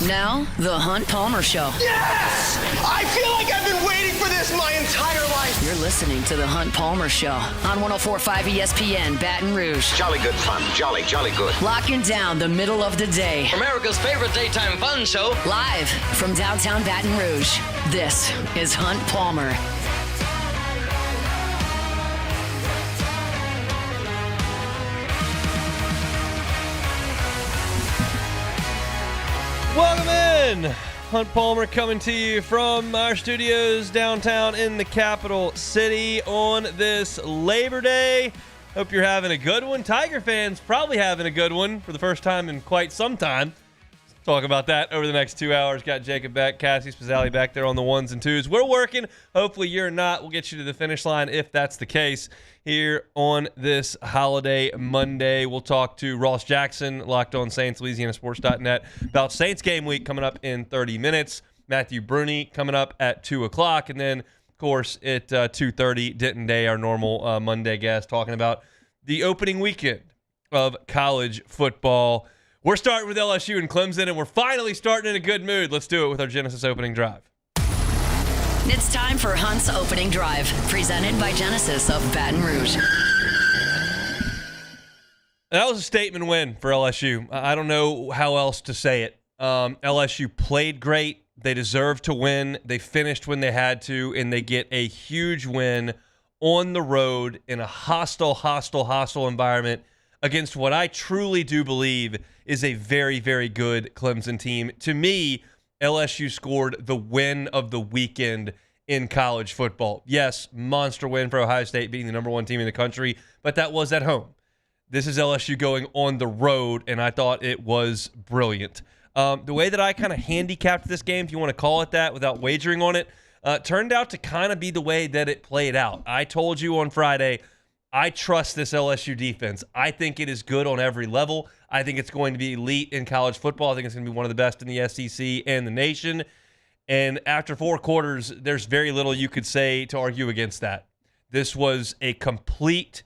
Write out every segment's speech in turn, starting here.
Now, the Hunt Palmer Show. Yes! I feel like I've been waiting for this my entire life. You're listening to the Hunt Palmer Show on 104.5 ESPN Baton Rouge. Jolly good fun. Jolly good. Locking down the middle of the day. America's favorite daytime fun show. Live from downtown Baton Rouge, this is Hunt Palmer. Welcome in. Hunt Palmer coming to you from our studios downtown in the capital city on this Labor Day. Hope you're having a good one. Tiger fans probably having a good one for the first time in quite some time. Let's talk about that over the next 2 hours. Got Jacob back, Cassie Spazzali back there on the ones and twos. We're working. Hopefully you're not. We'll get you to the finish line if that's the case. Here on this holiday Monday, we'll talk to Ross Jackson, Locked On Saints, LouisianaSports.net, about Saints game week coming up in 30 minutes. Matthew Brunie coming up at 2 o'clock. And then, of course, at 2:30, Denton Day, our normal Monday guest, talking about the opening weekend of college football. We're starting with LSU and Clemson, and we're finally starting in a good mood. Let's do it with our Genesis opening drive. It's time for Hunt's opening drive, presented by Genesis of Baton Rouge. That was a statement win for LSU. I don't know how else to say it. LSU played great. They deserved to win. They finished when they had to, and they get a huge win on the road in a hostile environment against what I truly do believe is a very, very good Clemson team. To me, LSU scored the win of the weekend in college football. Yes, monster win for Ohio State, beating the number one team in the country, but that was at home. This is LSU going on the road, and I thought it was brilliant. The way that I kind of handicapped this game, if you want to call it that, without wagering on it, turned out to kind of be the way that it played out. I told you on Friday, I trust this LSU defense. I think it is good on every level. I think it's going to be elite in college football. I think it's going to be one of the best in the SEC and the nation. And after 4 quarters, there's very little you could say to argue against that. This was a complete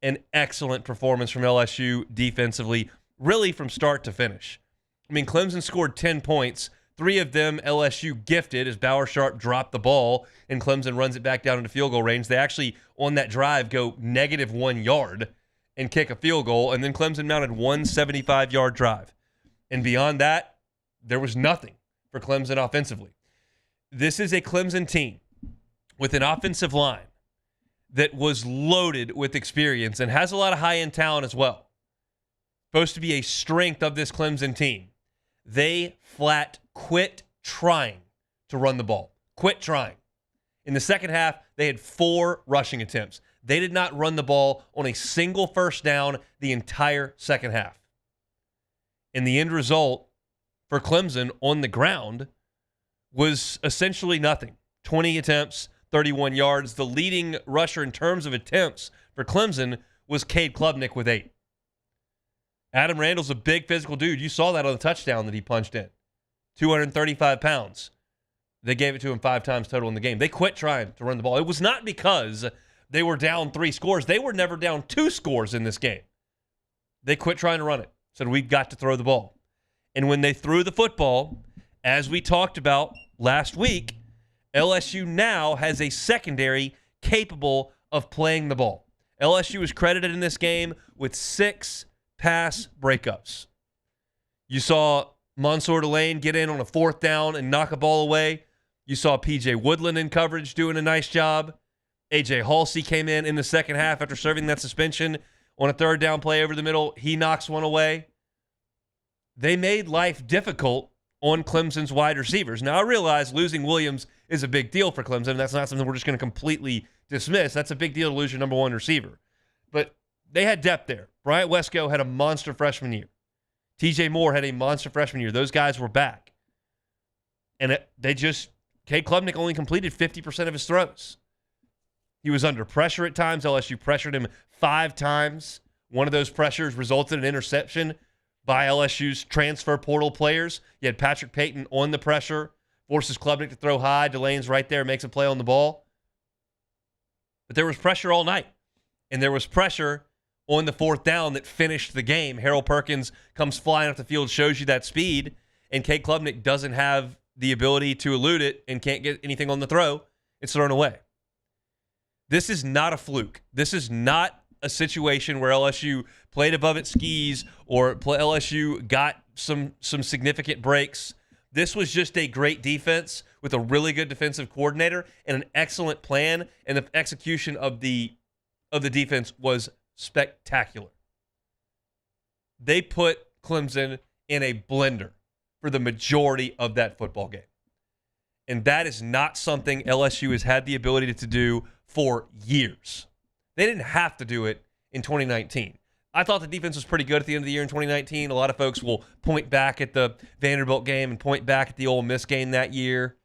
and excellent performance from LSU defensively, really from start to finish. I mean, Clemson scored 10 points. 3 of them LSU gifted as Bauer Sharp dropped the ball and Clemson runs it back down into field goal range. They actually, on that drive, go -1 yard and kick a field goal, and then Clemson mounted one 75-yard drive. And beyond that, there was nothing for Clemson offensively. This is a Clemson team with an offensive line that was loaded with experience and has a lot of high-end talent as well. Supposed to be a strength of this Clemson team. They flat quit trying to run the ball. Quit trying. In the second half, they had 4 rushing attempts. They did not run the ball on a single first down the entire second half. And the end result for Clemson on the ground was essentially nothing. 20 attempts, 31 yards. The leading rusher in terms of attempts for Clemson was Cade Klubnik with 8. Adam Randall's a big physical dude. You saw that on the touchdown that he punched in. 235 pounds. They gave it to him 5 times total in the game. They quit trying to run the ball. It was not because they were down 3 scores. They were never down 2 scores in this game. They quit trying to run it. Said, we've got to throw the ball. And when they threw the football, as we talked about last week, LSU now has a secondary capable of playing the ball. LSU was credited in this game with 6 pass breakups. You saw Mansour Delane get in on a 4th down and knock a ball away. You saw P.J. Woodland in coverage doing a nice job. A.J. Halsey came in the second half after serving that suspension on a 3rd down play over the middle. He knocks one away. They made life difficult on Clemson's wide receivers. Now, I realize losing Williams is a big deal for Clemson. That's not something we're just going to completely dismiss. That's a big deal to lose your number 1 receiver. But they had depth there. Bryant Wesco had a monster freshman year. TJ Moore had a monster freshman year. Those guys were back. And Cade Klubnik only completed 50% of his throws. He was under pressure at times. LSU pressured him 5 times. One of those pressures resulted in an interception by LSU's transfer portal players. You had Patrick Payton on the pressure, forces Klubnik to throw high. Delane's right there, makes a play on the ball. But there was pressure all night. And there was pressure on the 4th down that finished the game. Harold Perkins comes flying off the field, shows you that speed. and Cade Klubnik doesn't have the ability to elude it and can't get anything on the throw, it's thrown away. This is not a fluke. This is not a situation where LSU played above its skis or LSU got some significant breaks. This was just a great defense with a really good defensive coordinator and an excellent plan, and the execution of the defense was spectacular. They put Clemson in a blender for the majority of that football game. And that is not something LSU has had the ability to do for years. They didn't have to do it in 2019. I thought the defense was pretty good at the end of the year in 2019. A lot of folks will point back at the Vanderbilt game and point back at the Ole Miss game that year.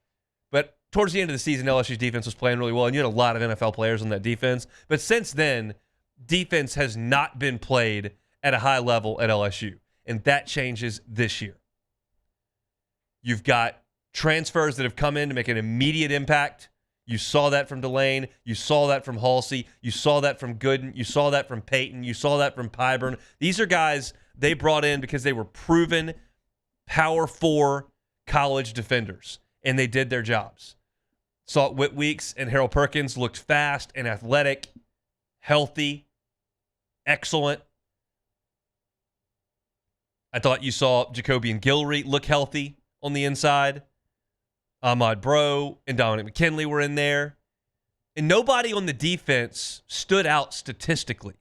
But towards the end of the season, LSU's defense was playing really well, and you had a lot of NFL players on that defense. But since then, defense has not been played at a high level at LSU, and that changes this year. You've got transfers that have come in to make an immediate impact. You saw that from Delane. You saw that from Halsey. You saw that from Gooden. You saw that from Peyton. You saw that from Pyburn. These are guys they brought in because they were proven Power 4 college defenders, and they did their jobs. Saw Whit Weeks and Harold Perkins looked fast and athletic, healthy, excellent. I thought you saw Jacoby and Guillory look healthy on the inside. Ahmad Bro and Dominic McKinley were in there. And nobody on the defense stood out statistically.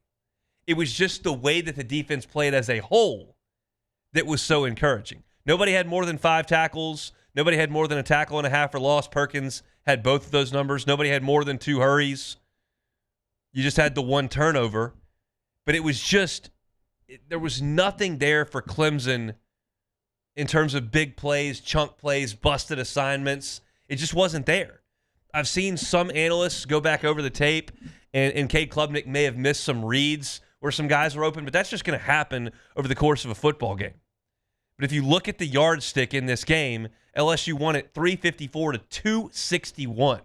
It was just the way that the defense played as a whole that was so encouraging. Nobody had more than 5 tackles. Nobody had more than a tackle and a half for loss. Perkins had both of those numbers. Nobody had more than 2 hurries. You just had the 1 turnover. But it was just, there was nothing there for Clemson in terms of big plays, chunk plays, busted assignments. It just wasn't there. I've seen some analysts go back over the tape, and Cade Klubnik may have missed some reads where some guys were open, but that's just going to happen over the course of a football game. But if you look at the yardstick in this game, LSU won it 354 to 261.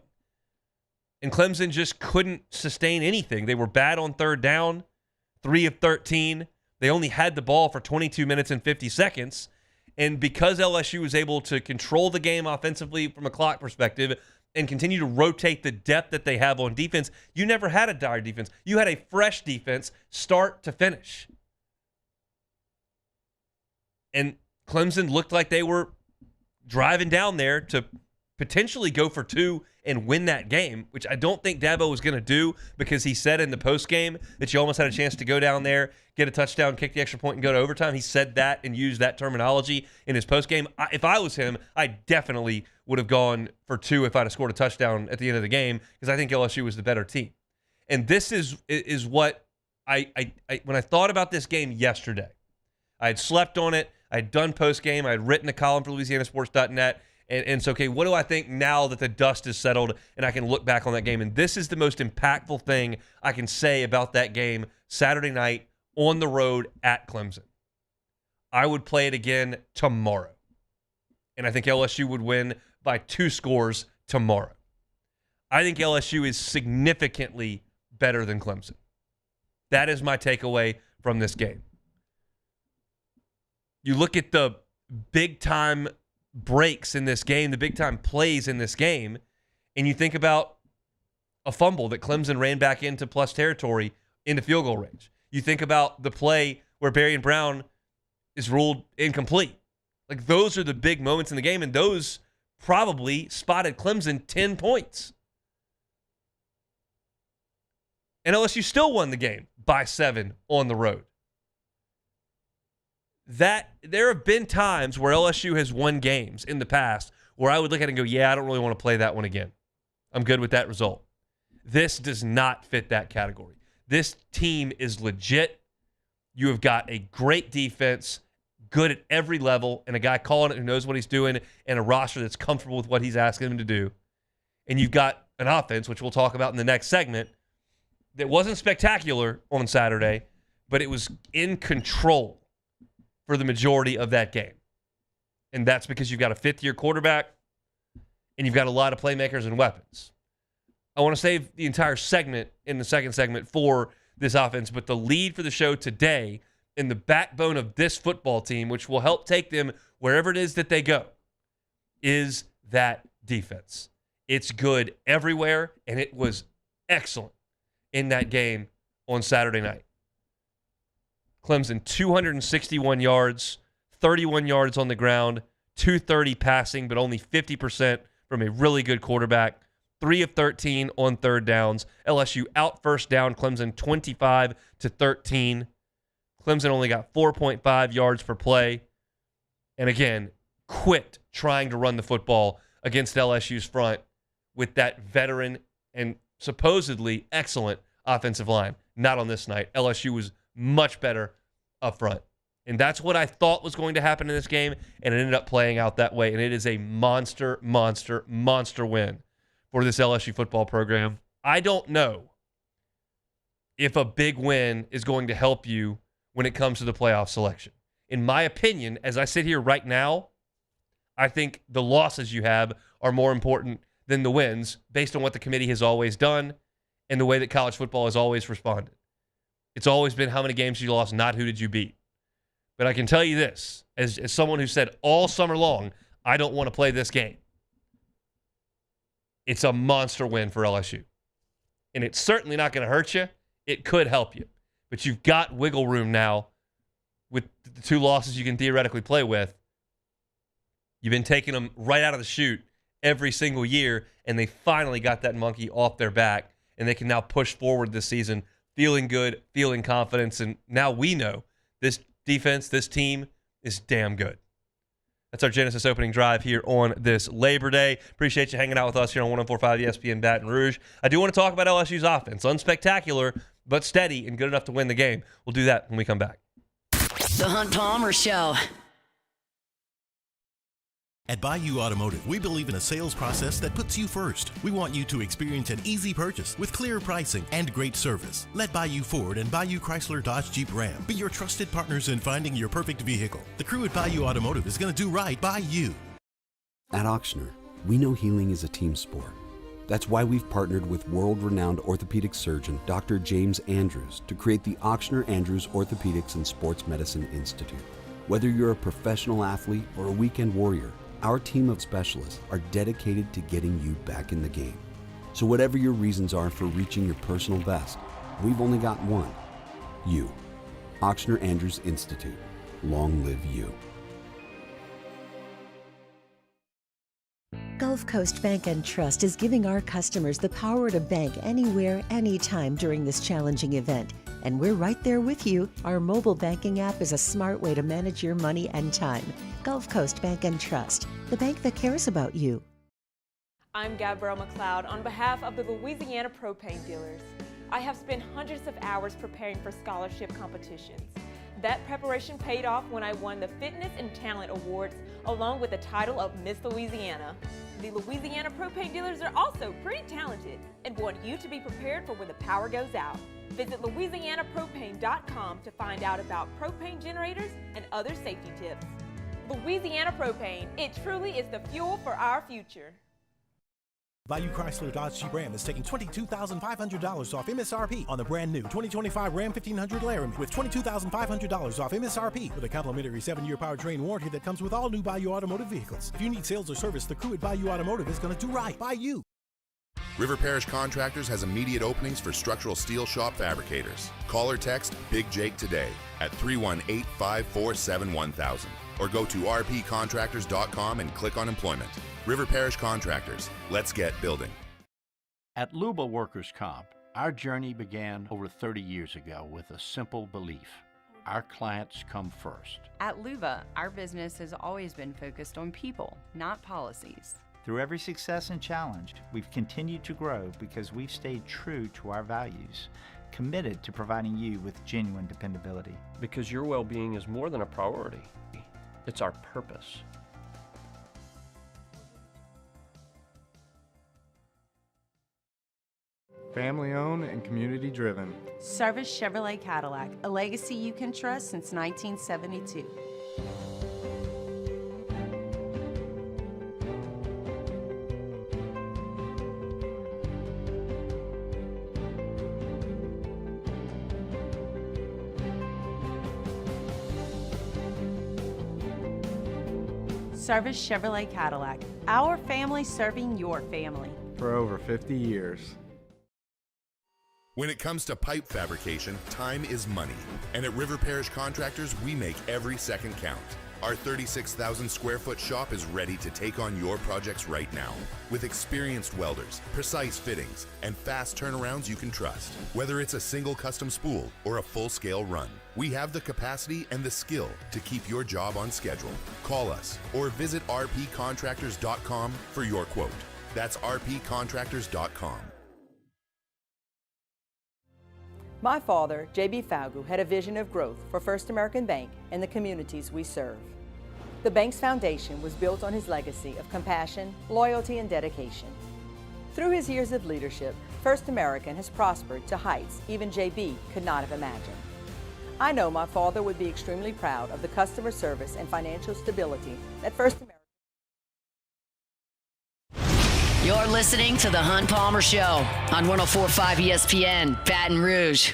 And Clemson just couldn't sustain anything. They were bad on third down, 3 of 13. They only had the ball for 22 minutes and 50 seconds. And because LSU was able to control the game offensively from a clock perspective and continue to rotate the depth that they have on defense, you never had a dire defense. You had a fresh defense start to finish. And Clemson looked like they were driving down there to potentially go for 2 and win that game, which I don't think Dabo was going to do, because he said in the postgame that you almost had a chance to go down there, get a touchdown, kick the extra point, and go to overtime. He said that and used that terminology in his postgame. If I was him, I definitely would have gone for 2 if I'd have scored a touchdown at the end of the game, because I think LSU was the better team. And this is what I when I thought about this game yesterday, I had slept on it. I had done postgame. I had written a column for LouisianaSports.net. And so, okay, what do I think now that the dust is settled and I can look back on that game? And this is the most impactful thing I can say about that game Saturday night on the road at Clemson. I would play it again tomorrow. And I think LSU would win by 2 scores tomorrow. I think LSU is significantly better than Clemson. That is my takeaway from this game. You look at the big-time breaks in this game, the big-time plays in this game, and you think about a fumble that Clemson ran back into plus territory into field goal range. You think about the play where Berrien Brown is ruled incomplete. Like, those are the big moments in the game, and those probably spotted Clemson 10 points. And LSU still won the game by 7 on the road. That there have been times where LSU has won games in the past where I would look at it and go, yeah, I don't really want to play that one again. I'm good with that result. This does not fit that category. This team is legit. You have got a great defense, good at every level, and a guy calling it who knows what he's doing, and a roster that's comfortable with what he's asking him to do. And you've got an offense, which we'll talk about in the next segment, that wasn't spectacular on Saturday, but it was in control for the majority of that game. And that's because you've got a 5th-year quarterback and you've got a lot of playmakers and weapons. I want to save the entire segment in the second segment for this offense, but the lead for the show today and the backbone of this football team, which will help take them wherever it is that they go, is that defense. It's good everywhere, and it was excellent in that game on Saturday night. Clemson, 261 yards, 31 yards on the ground, 230 passing, but only 50% from a really good quarterback. 3 of 13 on third downs. LSU out first down Clemson 25-13. Clemson only got 4.5 yards per play. And again, quit trying to run the football against LSU's front with that veteran and supposedly excellent offensive line. Not on this night. LSU was much better up front. And that's what I thought was going to happen in this game, and it ended up playing out that way. And it is a monster, monster, monster win for this LSU football program. I don't know if a big win is going to help you when it comes to the playoff selection. In my opinion, as I sit here right now, I think the losses you have are more important than the wins based on what the committee has always done and the way that college football has always responded. It's always been how many games you lost, not who did you beat. But I can tell you this, as someone who said all summer long, I don't want to play this game. It's a monster win for LSU. And it's certainly not going to hurt you. It could help you. But you've got wiggle room now with the 2 losses you can theoretically play with. You've been taking them right out of the chute every single year, and they finally got that monkey off their back, and they can now push forward this season feeling good, feeling confidence, and now we know this defense, this team is damn good. That's our Genesis opening drive here on this Labor Day. Appreciate you hanging out with us here on 104.5 ESPN Baton Rouge. I do want to talk about LSU's offense. Unspectacular, but steady and good enough to win the game. We'll do that when we come back. The Hunt Palmer Show. At Bayou Automotive, we believe in a sales process that puts you first. We want you to experience an easy purchase with clear pricing and great service. Let Bayou Ford and Bayou Chrysler Dodge Jeep Ram be your trusted partners in finding your perfect vehicle. The crew at Bayou Automotive is going to do right by you. At Auctioner, we know healing is a team sport. That's why we've partnered with world-renowned orthopedic surgeon Dr. James Andrews to create the Auctioner Andrews Orthopedics and Sports Medicine Institute. Whether you're a professional athlete or a weekend warrior, our team of specialists are dedicated to getting you back in the game. So whatever your reasons are for reaching your personal best, we've only got one. You. Auctioner Andrews Institute. Long live you. Gulf Coast Bank and Trust is giving our customers the power to bank anywhere, anytime during this challenging event. And we're right there with you. Our mobile banking app is a smart way to manage your money and time. Gulf Coast Bank and Trust, the bank that cares about you. I'm Gabrielle McLeod on behalf of the Louisiana Propane Dealers. I have spent hundreds of hours preparing for scholarship competitions. That preparation paid off when I won the Fitness and Talent Awards along with the title of Miss Louisiana. The Louisiana Propane Dealers are also pretty talented and want you to be prepared for when the power goes out. Visit LouisianaPropane.com to find out about propane generators and other safety tips. Louisiana Propane, it truly is the fuel for our future. Bayou Chrysler Dodge Jeep Ram is taking $22,500 off MSRP on the brand new 2025 Ram 1500 Laramie with $22,500 off MSRP with a complimentary 7-year powertrain warranty that comes with all new Bayou Automotive vehicles. If you need sales or service, the crew at Bayou Automotive is going to do right by you. River Parish Contractors has immediate openings for structural steel shop fabricators. Call or text Big Jake today at 318-547-1000 or go to rpcontractors.com and click on employment. River Parish Contractors. Let's get building. At Luba Workers' Comp, our journey began over 30 years ago with a simple belief. Our clients come first. At Luba, our business has always been focused on people, not policies. Through every success and challenge, we've continued to grow because we've stayed true to our values, committed to providing you with genuine dependability. Because your well-being is more than a priority. It's our purpose. Family owned and community driven. Service Chevrolet Cadillac, a legacy you can trust since 1972. Service Chevrolet Cadillac. Our family serving your family. For over 50 years. When it comes to pipe fabrication, time is money. And at River Parish Contractors, we make every second count. Our 36,000 square foot shop is ready to take on your projects right now. With experienced welders, precise fittings, and fast turnarounds you can trust. Whether it's a single custom spool or a full-scale run, we have the capacity and the skill to keep your job on schedule. Call us or visit rpcontractors.com for your quote. That's rpcontractors.com. My father, J.B. Falgu, had a vision of growth for First American Bank and the communities we serve. The bank's foundation was built on his legacy of compassion, loyalty, and dedication. Through his years of leadership, First American has prospered to heights even J.B. could not have imagined. I know my father would be extremely proud of the customer service and financial stability that First American. You're listening to The Hunt Palmer Show on 104.5 ESPN, Baton Rouge.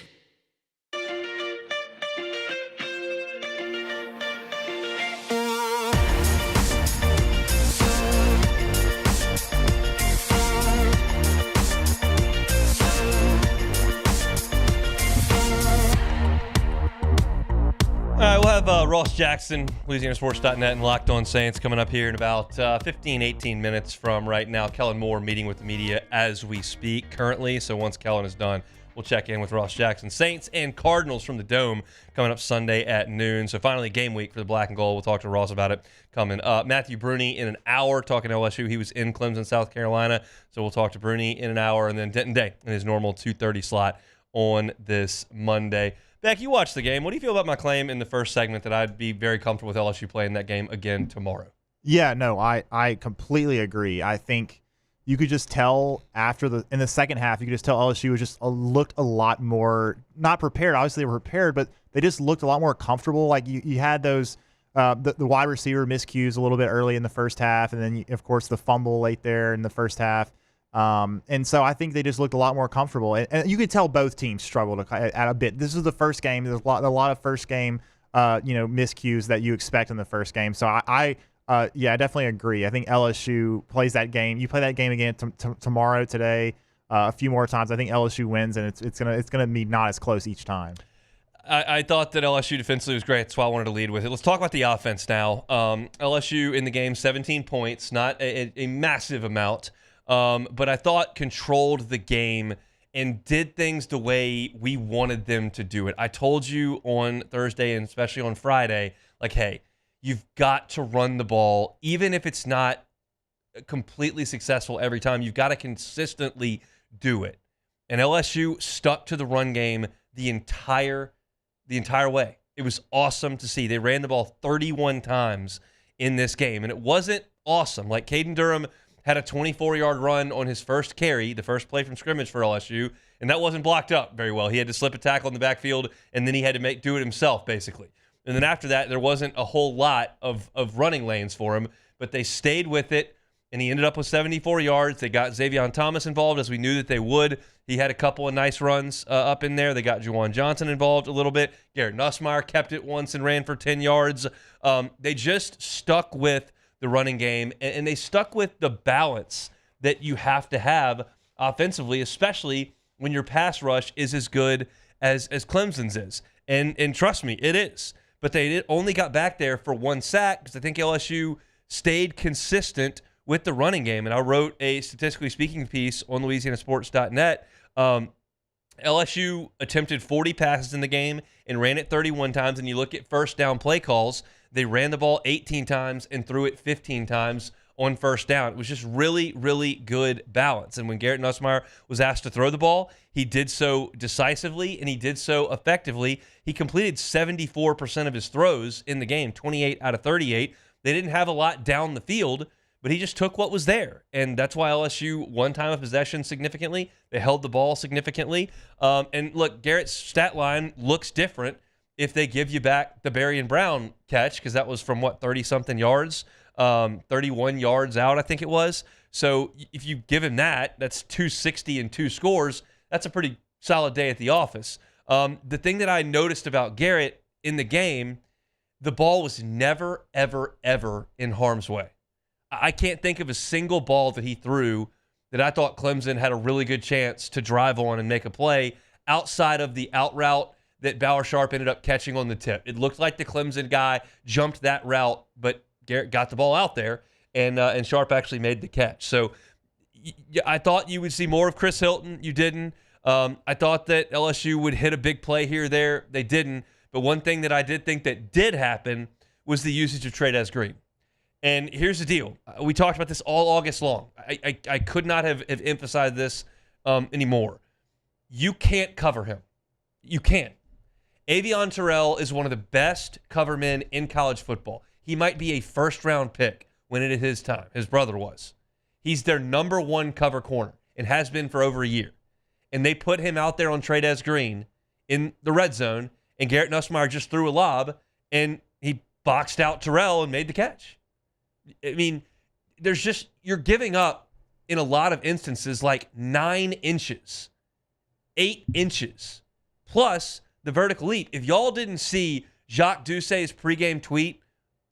All right, we'll have Ross Jackson, LouisianaSports.net, and Locked On Saints coming up here in about 15, 18 minutes from right now. Kellen Moore meeting with the media as we speak currently. So once Kellen is done, we'll check in with Ross Jackson. Saints and Cardinals from the Dome coming up Sunday at noon. So finally game week for the Black and Gold. We'll talk to Ross about it coming up. Matthew Brunie in an hour talking to LSU. He was in Clemson, South Carolina. So we'll talk to Brunie in an hour. And then Denton Day in his normal 2:30 slot on this Monday. Beck, you watched the game. What do you feel about my claim in the first segment that I'd be very comfortable with LSU playing that game again tomorrow? Yeah, no, I completely agree. I think you could just tell in the second half, you could just tell LSU was just looked a lot more, not prepared. Obviously they were prepared, but they just looked a lot more comfortable. Like you had those, the wide receiver miscues a little bit early in the first half, and then of course the fumble late there in the first half. And so I think they just looked a lot more comfortable, and you could tell both teams struggled at a bit. This is the first game. There's a lot of first game, miscues that you expect in the first game. So I definitely agree. I think LSU plays that game. You play that game again tomorrow, today, a few more times. I think LSU wins, and it's gonna be not as close each time. I thought that LSU defensively was great. That's why I wanted to lead with it. Let's talk about the offense now. LSU in the game, 17 points, not a massive amount. But I thought controlled the game and did things the way we wanted them to do it. I told you on Thursday and especially on Friday, like, hey, you've got to run the ball. Even if it's not completely successful every time, you've got to consistently do it. And LSU stuck to the run game the entire way. It was awesome to see. They ran the ball 31 times in this game, and it wasn't awesome. Like Caden Durham had a 24-yard run on his first carry, the first play from scrimmage for LSU, and that wasn't blocked up very well. He had to slip a tackle in the backfield, and then he had to do it himself, basically. And then after that, there wasn't a whole lot of running lanes for him, but they stayed with it, and he ended up with 74 yards. They got Xavion Thomas involved, as we knew that they would. He had a couple of nice runs up in there. They got Juwan Johnson involved a little bit. Garrett Nussmeier kept it once and ran for 10 yards. They just stuck with the running game, and they stuck with the balance that you have to have offensively, especially when your pass rush is as good as Clemson's is. And trust me, it is. But they only got back there for one sack because I think LSU stayed consistent with the running game. And I wrote a statistically speaking piece on LouisianaSports.net. LSU attempted 40 passes in the game and ran it 31 times. And you look at first down play calls, they ran the ball 18 times and threw it 15 times on first down. It was just really, really good balance. And when Garrett Nussmeier was asked to throw the ball, he did so decisively and he did so effectively. He completed 74% of his throws in the game, 28 out of 38. They didn't have a lot down the field, but he just took what was there. And that's why LSU won time of possession significantly. They held the ball significantly. And look, Garrett's stat line looks different if they give you back the Berry and Brown catch, because that was from, 30-something yards, 31 yards out, I think it was. So if you give him that, that's 260 and 2 scores. That's a pretty solid day at the office. The thing that I noticed about Garrett in the game the ball was never, ever, ever in harm's way. I can't think of a single ball that he threw that I thought Clemson had a really good chance to drive on and make a play outside of the out route that Bauer Sharp ended up catching on the tip. It looked like the Clemson guy jumped that route, but Garrett got the ball out there, and Sharp actually made the catch. So I thought you would see more of Chris Hilton. You didn't. I thought that LSU would hit a big play here or there. They didn't. But one thing that I did think that did happen was the usage of Trey Green. And here's the deal. We talked about this all August long. I could not have emphasized this anymore. You can't cover him. You can't. Avion Terrell is one of the best cover men in college football. He might be a first-round pick when it is his time. His brother was. He's their number one cover corner and has been for over a year. And they put him out there on Trey Green in the red zone, and Garrett Nussmeier just threw a lob, and he boxed out Terrell and made the catch. I mean, you're giving up, in a lot of instances, like 9 inches, 8 inches, plus the vertical leap. If y'all didn't see Jacques Doucet's pregame tweet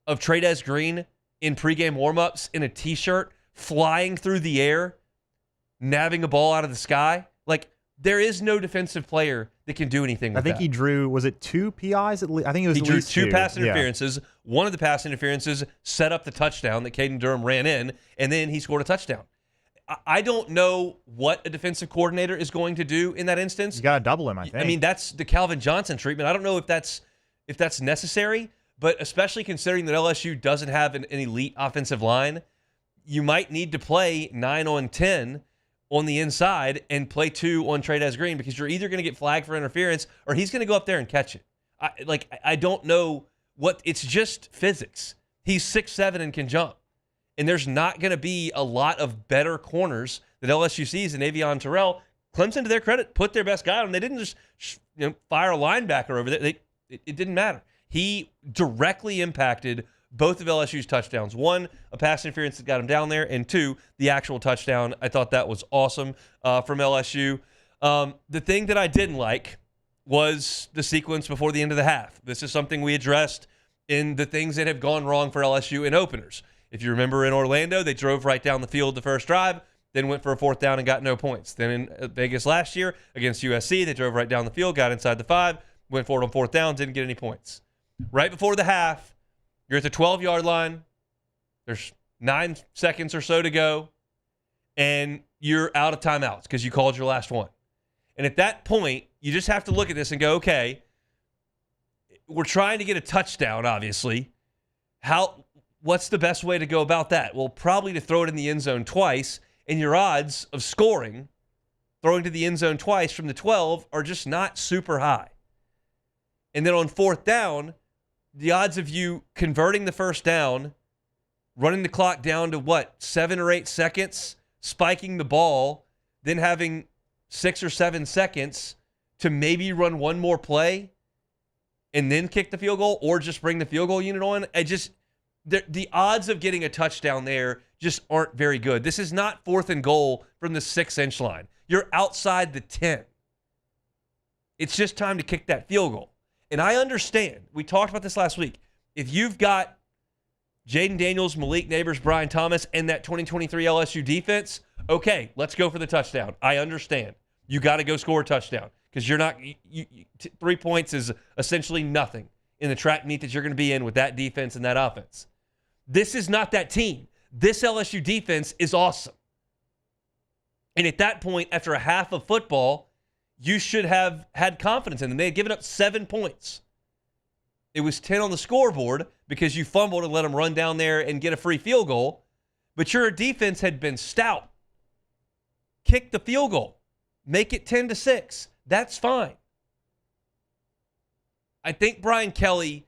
of Trey Green in pregame warmups in a T-shirt flying through the air, nabbing a ball out of the sky, like, there is no defensive player that can do anything with that. I think he drew, was it 2 PIs? I think it was he at drew least 2 pass Yeah. interferences. One of the pass interferences set up the touchdown that Caden Durham ran in, and then he scored a touchdown. I don't know what a defensive coordinator is going to do in that instance. You got to double him, I think. I mean, that's the Calvin Johnson treatment. I don't know if that's necessary, but especially considering that LSU doesn't have an elite offensive line, you might need to play 9 on 10 on the inside and play 2 on Trey Green, because you're either going to get flagged for interference or he's going to go up there and catch it. I don't know it's just physics. He's 6'7" and can jump. And there's not going to be a lot of better corners that LSU sees in Avion Terrell. Clemson, to their credit, put their best guy on. They didn't just fire a linebacker over there. It didn't matter. He directly impacted both of LSU's touchdowns. 1, a pass interference that got him down there, and 2, the actual touchdown. I thought that was awesome from LSU. The thing that I didn't like was the sequence before the end of the half. This is something we addressed in the things that have gone wrong for LSU in openers. If you remember in Orlando, they drove right down the field the first drive, then went for a 4th down and got no points. Then in Vegas last year against USC, they drove right down the field, got inside the 5, went for it on 4th down, didn't get any points. Right before the half, you're at the 12-yard line. There's 9 seconds or so to go, and you're out of timeouts because you called your last one. And at that point, you just have to look at this and go, okay, we're trying to get a touchdown, obviously. What's the best way to go about that? Well, probably to throw it in the end zone twice, and your odds of scoring, throwing to the end zone twice from the 12, are just not super high. And then on 4th down, the odds of you converting the first down, running the clock down to 7 or 8 seconds, spiking the ball, then having 6 or 7 seconds to maybe run one more play and then kick the field goal, or just bring the field goal unit on. The odds of getting a touchdown there just aren't very good. This is not 4th and goal from the 6-inch line. You're outside the 10. It's just time to kick that field goal. And I understand, we talked about this last week, if you've got Jaden Daniels, Malik Neighbors, Brian Thomas, and that 2023 LSU defense, okay, let's go for the touchdown. I understand. You got to go score a touchdown, because you're not 3 points is essentially nothing in the track meet that you're going to be in with that defense and that offense. This is not that team. This LSU defense is awesome. And at that point, after a half of football, you should have had confidence in them. They had given up 7 points. It was 10 on the scoreboard because you fumbled and let them run down there and get a free field goal. But your defense had been stout. Kick the field goal. Make it 10-6. That's fine. I think Brian Kelly,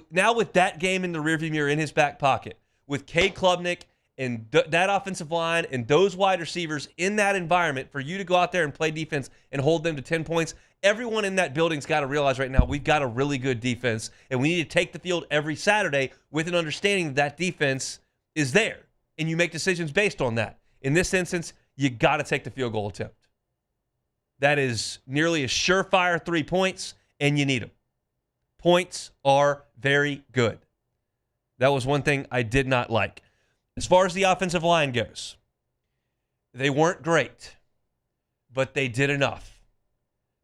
now with that game in the rearview mirror in his back pocket, with Cade Klubnik and that offensive line and those wide receivers in that environment, for you to go out there and play defense and hold them to 10 points, everyone in that building's got to realize right now we've got a really good defense, and we need to take the field every Saturday with an understanding that defense is there, and you make decisions based on that. In this instance, you got to take the field goal attempt. That is nearly a surefire 3 points, and you need them. Points are very good. That was one thing I did not like. As far as the offensive line goes, they weren't great, but they did enough.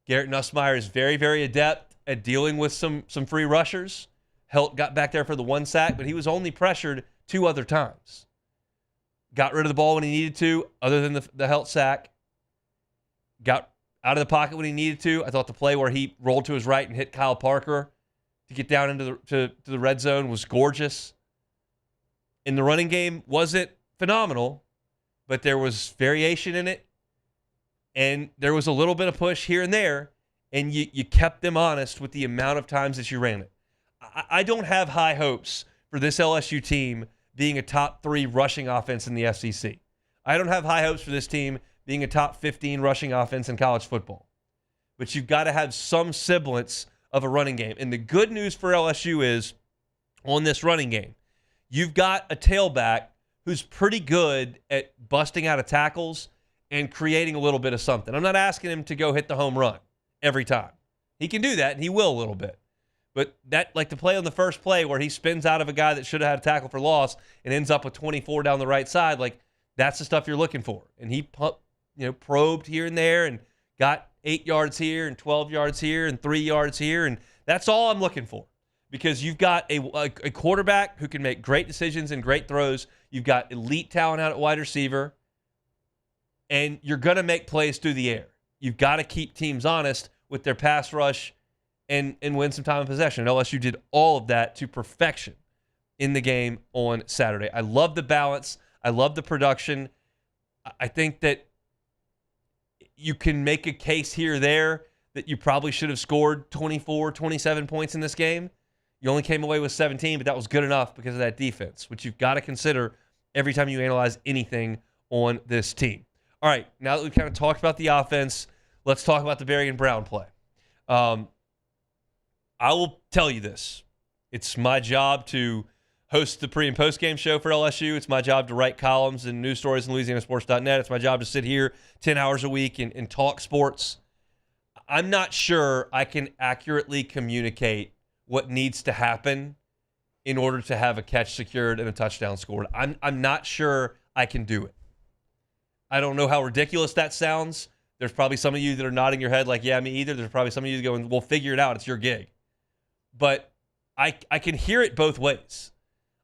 Garrett Nussmeier is very, very adept at dealing with some free rushers. Helt got back there for the 1 sack, but he was only pressured 2 other times. Got rid of the ball when he needed to, other than the Helt sack. Got out of the pocket when he needed to. I thought the play where he rolled to his right and hit Kyle Parker to get down into the red zone was gorgeous. In the running game, wasn't phenomenal, but there was variation in it, and there was a little bit of push here and there, and you kept them honest with the amount of times that you ran it. I don't have high hopes for this LSU team being a top 3 rushing offense in the SEC. I don't have high hopes for this team being a top 15 rushing offense in college football. But you've got to have some semblance of a running game. And the good news for LSU is, on this running game, you've got a tailback who's pretty good at busting out of tackles and creating a little bit of something. I'm not asking him to go hit the home run every time. He can do that, and he will a little bit. But that, like the play on the first play where he spins out of a guy that should have had a tackle for loss and ends up with 24 down the right side, like that's the stuff you're looking for. And he probed here and there and got 8 yards here and 12 yards here and 3 yards here, and that's all I'm looking for. Because you've got a quarterback who can make great decisions and great throws. You've got elite talent out at wide receiver, and you're going to make plays through the air. You've got to keep teams honest with their pass rush and win some time in possession. And LSU did all of that to perfection in the game on Saturday. I love the balance. I love the production. I think that you can make a case here or there that you probably should have scored 24, 27 points in this game. You only came away with 17, but that was good enough because of that defense, which you've got to consider every time you analyze anything on this team. All right, now that we've kind of talked about the offense, let's talk about the Berrien Brown play. I will tell you this. It's my job to host the pre- and post-game show for LSU. It's my job to write columns and news stories in LouisianaSports.net. It's my job to sit here 10 hours a week and talk sports. I'm not sure I can accurately communicate what needs to happen in order to have a catch secured and a touchdown scored. I'm not sure I can do it. I don't know how ridiculous that sounds. There's probably some of you that are nodding your head like, yeah, me either. There's probably some of you going, well, figure it out. It's your gig. But I can hear it both ways.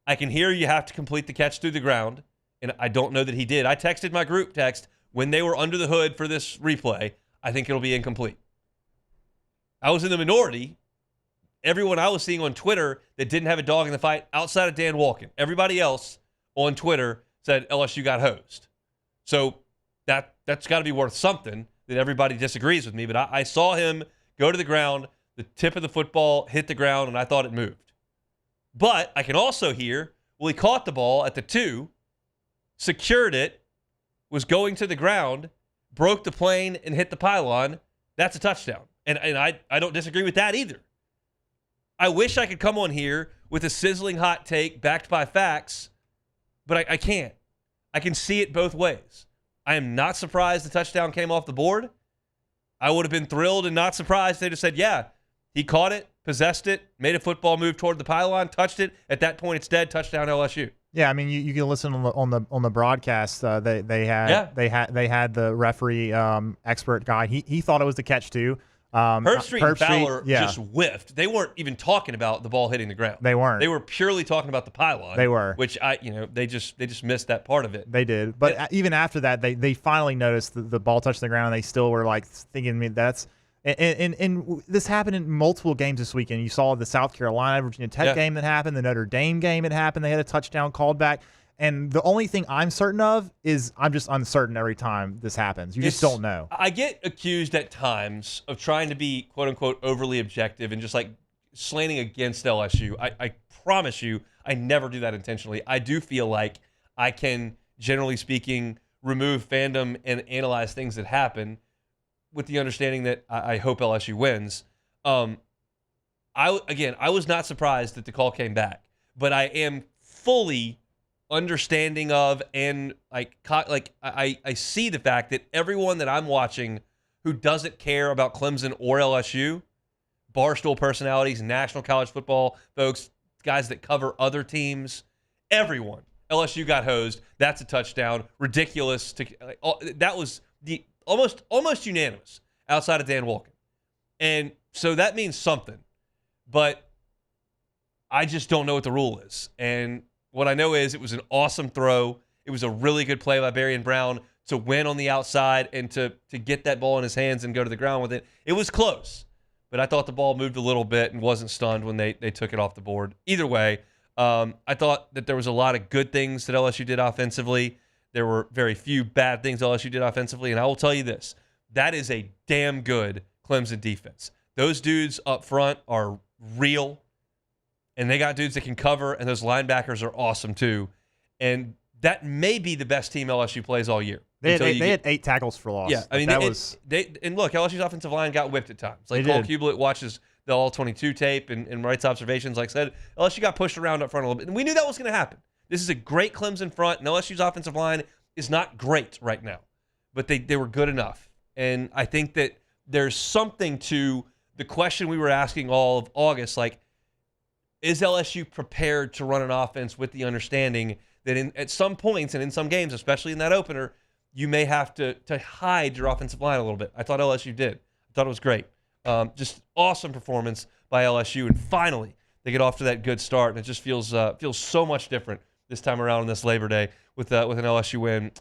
I can hear you have to complete the catch through the ground, and I don't know that he did. I texted my group text when they were under the hood for this replay. I think it'll be incomplete. I was in the minority. Everyone I was seeing on Twitter that didn't have a dog in the fight outside of Dan Walken, everybody else on Twitter said LSU got hosed. So that's got to be worth something that everybody disagrees with me. But I saw him go to the ground, the tip of the football hit the ground, and I thought it moved. But I can also hear, well, he caught the ball at the 2, secured it, was going to the ground, broke the plane, and hit the pylon. That's a touchdown. And I don't disagree with that either. I wish I could come on here with a sizzling hot take backed by facts, but I can't. I can see it both ways. I am not surprised the touchdown came off the board. I would have been thrilled and not surprised. They just said, yeah, he caught it, possessed it, made a football move toward the pylon, touched it. At that point, it's dead. Touchdown LSU. Yeah, I mean, you can listen on the broadcast. They had the referee expert guy. He thought it was the catch too. Herbstreit and Fowler just whiffed. They weren't even talking about the ball hitting the ground. They weren't. They were purely talking about the pylon. They were. Which they just missed that part of it. They did. But even after that, they finally noticed the ball touched the ground. And they still were like thinking, that's and this happened in multiple games this weekend. You saw the South Carolina Virginia Tech game that happened, the Notre Dame game that happened. They had a touchdown called back. And the only thing I'm certain of is I'm just uncertain every time this happens. You just don't know. I get accused at times of trying to be, quote unquote, overly objective and just like slanting against LSU. I promise you, I never do that intentionally. I do feel like I can, generally speaking, remove fandom and analyze things that happen with the understanding that I hope LSU wins. I was not surprised that the call came back, but I am fully understanding of and I see the fact that everyone that I'm watching who doesn't care about Clemson or LSU Barstool personalities, national college football folks, guys that cover other teams, everyone. LSU got hosed. That's a touchdown. Ridiculous. That was the almost unanimous outside of Dan Wolken. And so that means something. But I just don't know what the rule is. And what I know is it was an awesome throw. It was a really good play by Berrien Brown to win on the outside and to get that ball in his hands and go to the ground with it. It was close, but I thought the ball moved a little bit and wasn't stunned when they took it off the board. Either way, I thought that there was a lot of good things that LSU did offensively. There were very few bad things LSU did offensively, and I will tell you this. That is a damn good Clemson defense. Those dudes up front are real, and they got dudes that can cover, and those linebackers are awesome too. And that may be the best team LSU plays all year. They had 8 tackles for loss. Yeah, I mean, and look, LSU's offensive line got whipped at times. Like Cole Kublet watches the All-22 tape and writes observations. Like I said, LSU got pushed around up front a little bit, and we knew that was going to happen. This is a great Clemson front, and LSU's offensive line is not great right now, but they were good enough. And I think that there's something to the question we were asking all of August, like, is LSU prepared to run an offense with the understanding that at some points and in some games, especially in that opener, you may have to hide your offensive line a little bit. I thought LSU did. I thought it was great. Just awesome performance by LSU, and finally they get off to that good start, and it just feels so much different this time around on this Labor Day with an LSU win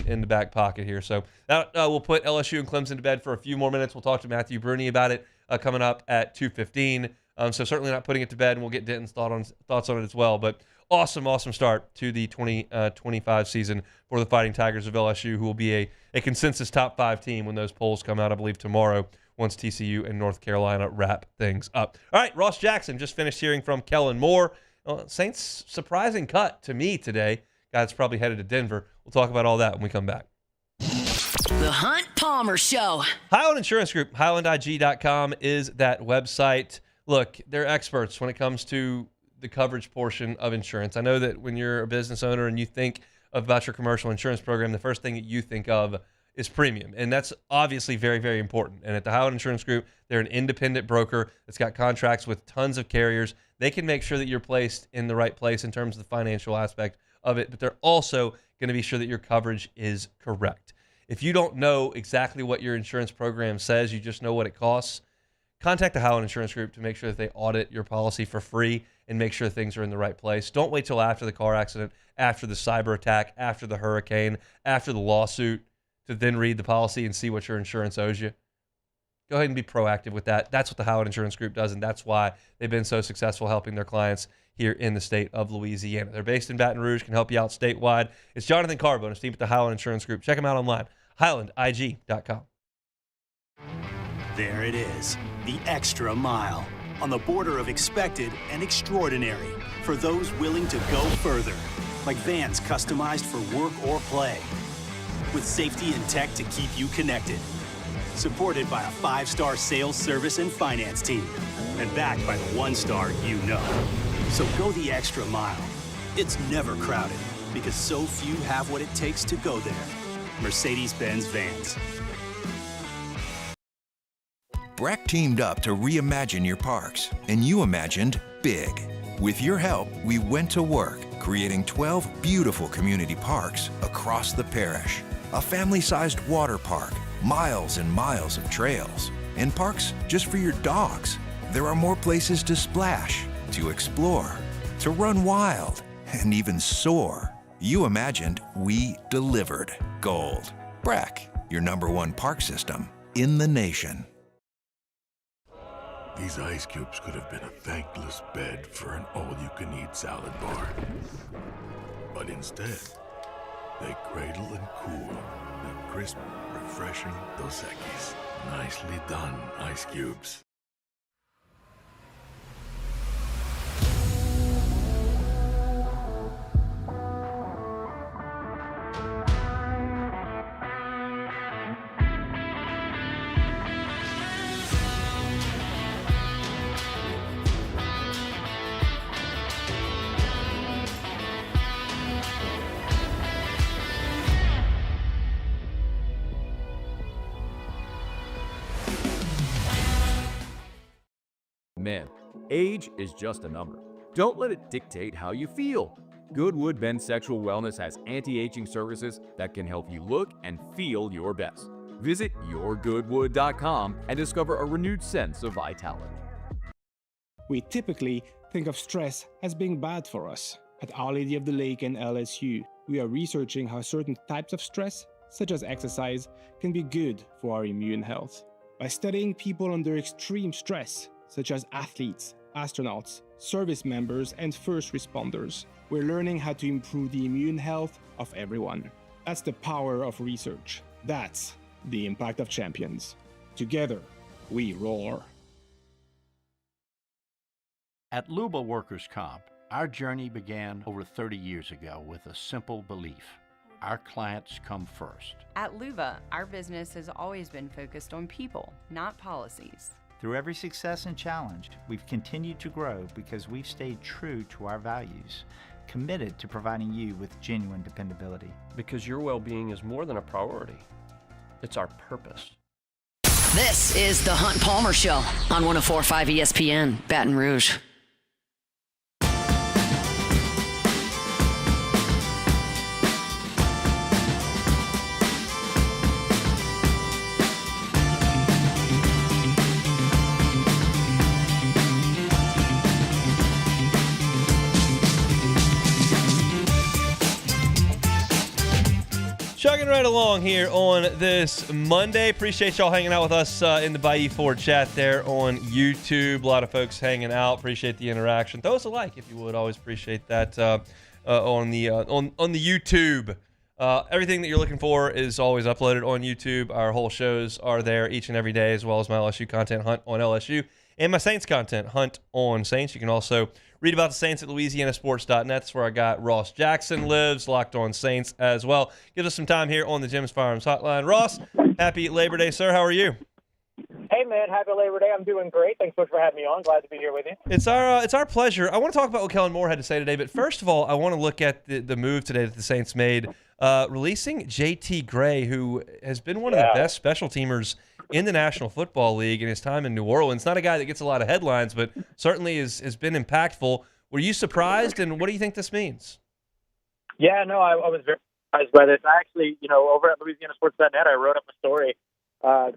in the back pocket here. So that will put LSU and Clemson to bed for a few more minutes. We'll talk to Matthew Brunie about it coming up at 2:15. So certainly not putting it to bed, and we'll get Denton's thoughts on it as well. But awesome start to the 2025 season for the Fighting Tigers of LSU, who will be a consensus top 5 team when those polls come out, I believe, tomorrow, once TCU and North Carolina wrap things up. All right, Ross Jackson just finished hearing from Kellen Moore. Saints surprising cut to me today. Guy that's probably headed to Denver. We'll talk about all that when we come back. The Hunt Palmer Show. Highland Insurance Group, highlandig.com is that website. Look, they're experts when it comes to the coverage portion of insurance. I know that when you're a business owner and you think about your commercial insurance program, the first thing that you think of is premium. And that's obviously very, very important. And at the Highland Insurance Group, they're an independent broker that's got contracts with tons of carriers. They can make sure that you're placed in the right place in terms of the financial aspect of it, but they're also going to be sure that your coverage is correct. If you don't know exactly what your insurance program says, you just know what it costs, contact the Highland Insurance Group to make sure that they audit your policy for free and make sure things are in the right place. Don't wait till after the car accident, after the cyber attack, after the hurricane, after the lawsuit to then read the policy and see what your insurance owes you. Go ahead and be proactive with that. That's what the Highland Insurance Group does, and that's why they've been so successful helping their clients here in the state of Louisiana. They're based in Baton Rouge, can help you out statewide. It's Jonathan Carbo and his team at the Highland Insurance Group. Check them out online, highlandig.com. There it is, the extra mile, on the border of expected and extraordinary for those willing to go further, like vans customized for work or play, with safety and tech to keep you connected. Supported by a 5-star sales, service, and finance team, and backed by the 1-star you know. So go the extra mile. It's never crowded, because so few have what it takes to go there. Mercedes-Benz Vans. Breck teamed up to reimagine your parks, and you imagined big. With your help, we went to work, creating 12 beautiful community parks across the parish. A family-sized water park, miles and miles of trails, and parks just for your dogs. There are more places to splash, to explore, to run wild, and even soar. You imagined, we delivered. Gold. Breck, your #1 park system in the nation. These ice cubes could have been a thankless bed for an all-you-can-eat salad bar. But instead, they cradle and cool the crisp, refreshing Dos Equis. Nicely done, ice cubes. Man, age is just a number. Don't let it dictate how you feel. Goodwood Men's Sexual Wellness has anti-aging services that can help you look and feel your best. Visit yourgoodwood.com and discover a renewed sense of vitality. We typically think of stress as being bad for us. At Our Lady of the Lake and LSU, we are researching how certain types of stress, such as exercise, can be good for our immune health. By studying people under extreme stress, such as athletes, astronauts, service members, and first responders, we're learning how to improve the immune health of everyone. That's the power of research. That's the impact of champions. Together, we roar. At Luba Workers' Comp, our journey began over 30 years ago with a simple belief. Our clients come first. At Luba, our business has always been focused on people, not policies. Through every success and challenge, we've continued to grow because we've stayed true to our values, committed to providing you with genuine dependability. Because your well-being is more than a priority. It's our purpose. This is the Hunt Palmer Show on 104.5 ESPN, Baton Rouge. Chugging right along here on this Monday. Appreciate y'all hanging out with us in the Bayou Ford chat there on YouTube. A lot of folks hanging out. Appreciate the interaction. Throw us a like if you would. Always appreciate that on the YouTube. Everything that you're looking for is always uploaded on YouTube. Our whole shows are there each and every day, as well as my LSU content, Hunt on LSU, and my Saints content, Hunt on Saints. You can also read about the Saints at LouisianaSports.net. That's where our guy Ross Jackson lives, Locked On Saints as well. Give us some time here on the Jim's Firearms Hotline. Ross, happy Labor Day, sir. How are you? Hey, man. Happy Labor Day. I'm doing great. Thanks so much for having me on. Glad to be here with you. It's our pleasure. I want to talk about what Kellen Moore had to say today, but first of all, I want to look at the move today that the Saints made, releasing J.T. Gray, who has been one of the best special teamers in the National Football League in his time in New Orleans. Not a guy that gets a lot of headlines, but certainly has been impactful. Were you surprised, and what do you think this means? Yeah, no, I was very surprised by this. I actually, over at LouisianaSports.net, I wrote up a story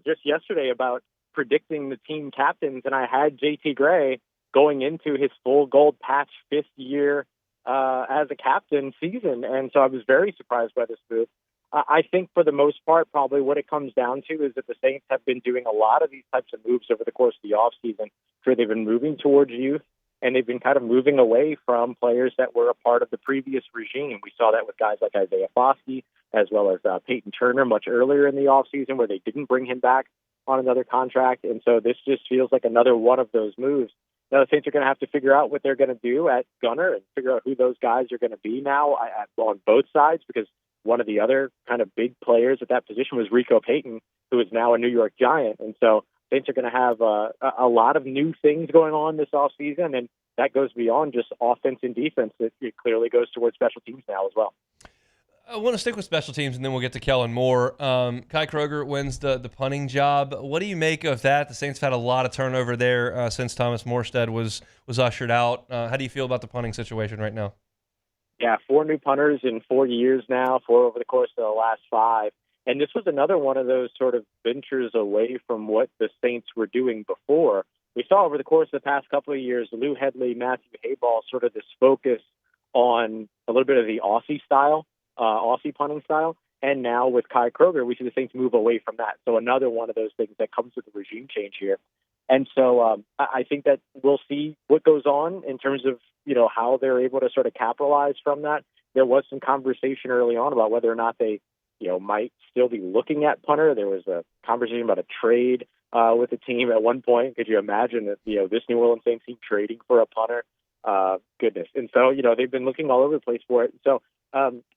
just yesterday about predicting the team captains, and I had J.T. Gray going into his full gold patch fifth year as a captain season, and so I was very surprised by this move. I think for the most part, probably what it comes down to is that the Saints have been doing a lot of these types of moves over the course of the offseason, where they've been moving towards youth, and they've been kind of moving away from players that were a part of the previous regime. We saw that with guys like Isaiah Foskey, as well as Peyton Turner much earlier in the offseason, where they didn't bring him back on another contract. And so this just feels like another one of those moves. Now, the Saints are going to have to figure out what they're going to do at gunner and figure out who those guys are going to be now on both sides, because one of the other kind of big players at that position was Rico Payton, who is now a New York Giant. And so Saints are going to have a lot of new things going on this offseason, and that goes beyond just offense and defense. It clearly goes towards special teams now as well. I want to stick with special teams, and then we'll get to Kellen Moore. Kai Kroger wins the punting job. What do you make of that? The Saints have had a lot of turnover there since Thomas Morstead was ushered out. How do you feel about the punting situation right now? Yeah, 4 new punters in 4 years now, 4 over the course of the last 5. And this was another one of those sort of ventures away from what the Saints were doing before. We saw over the course of the past couple of years, Lou Headley, Matthew Hayball, sort of this focus on a little bit of the Aussie style, Aussie punting style. And now with Kai Kroger, we see the Saints move away from that. So another one of those things that comes with the regime change here. And so I think that we'll see what goes on in terms of, how they're able to sort of capitalize from that. There was some conversation early on about whether or not they, might still be looking at punter. There was a conversation about a trade with the team at one point. Could you imagine that, this New Orleans Saints team trading for a punter? Goodness. And so, they've been looking all over the place for it. So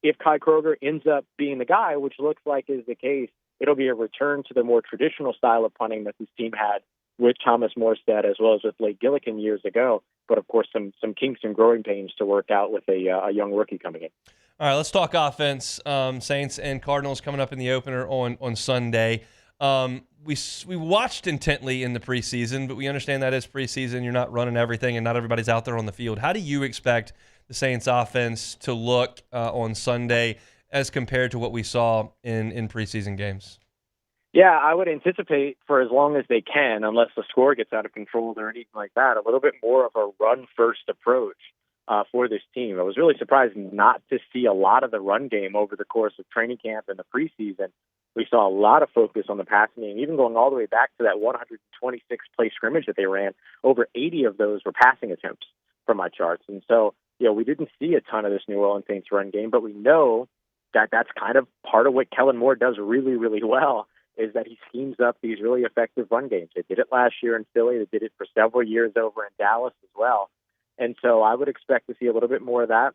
if Kai Kroger ends up being the guy, which looks like is the case, it'll be a return to the more traditional style of punting that this team had with Thomas Morstead as well as with Blake Gillikin years ago. But, of course, some kinks and growing pains to work out with a young rookie coming in. All right, let's talk offense. Saints and Cardinals coming up in the opener on Sunday. We watched intently in the preseason, but we understand that is preseason. You're not running everything, and not everybody's out there on the field. How do you expect the Saints offense to look on Sunday as compared to what we saw in preseason games? Yeah, I would anticipate for as long as they can, unless the score gets out of control or anything like that, a little bit more of a run-first approach for this team. I was really surprised not to see a lot of the run game over the course of training camp and the preseason. We saw a lot of focus on the passing game, even going all the way back to that 126-play scrimmage that they ran. Over 80 of those were passing attempts from my charts. And so, we didn't see a ton of this New Orleans Saints run game, but we know that that's kind of part of what Kellen Moore does really, really well, is that he schemes up these really effective run games. They did it last year in Philly. They did it for several years over in Dallas as well. And so I would expect to see a little bit more of that.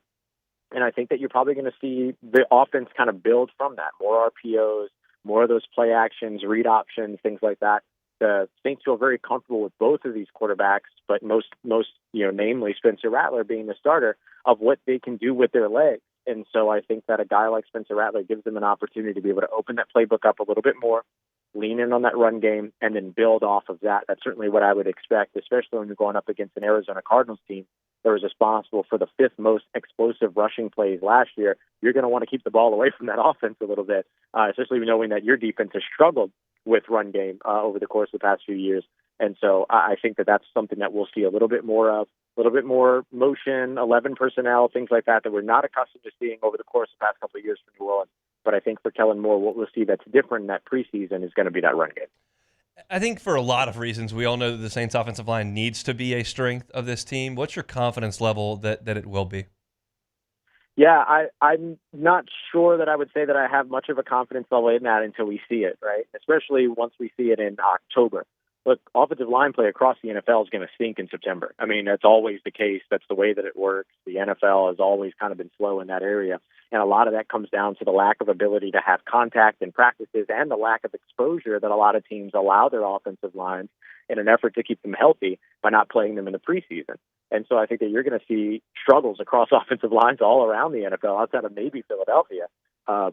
And I think that you're probably going to see the offense kind of build from that. More RPOs, more of those play actions, read options, things like that. The Saints feel very comfortable with both of these quarterbacks, but most namely Spencer Rattler being the starter, of what they can do with their legs. And so I think that a guy like Spencer Rattler gives them an opportunity to be able to open that playbook up a little bit more, lean in on that run game, and then build off of that. That's certainly what I would expect, especially when you're going up against an Arizona Cardinals team that was responsible for the 5th most explosive rushing plays last year. You're going to want to keep the ball away from that offense a little bit, especially knowing that your defense has struggled with run game over the course of the past few years. And so I think that that's something that we'll see a little bit more of, a little bit more motion, 11 personnel, things like that we're not accustomed to seeing over the course of the past couple of years for New Orleans. But I think for Kellen Moore, what we'll see that's different in that preseason is going to be that run game. I think for a lot of reasons, we all know that the Saints offensive line needs to be a strength of this team. What's your confidence level that it will be? Yeah, I'm not sure that I would say that I have much of a confidence level in that until we see it, right? Especially once we see it in October. Look, offensive line play across the NFL is going to stink in September. I mean, that's always the case. That's the way that it works. The NFL has always kind of been slow in that area. And a lot of that comes down to the lack of ability to have contact in practices and the lack of exposure that a lot of teams allow their offensive lines in an effort to keep them healthy by not playing them in the preseason. And so I think that you're going to see struggles across offensive lines all around the NFL, outside of maybe Philadelphia,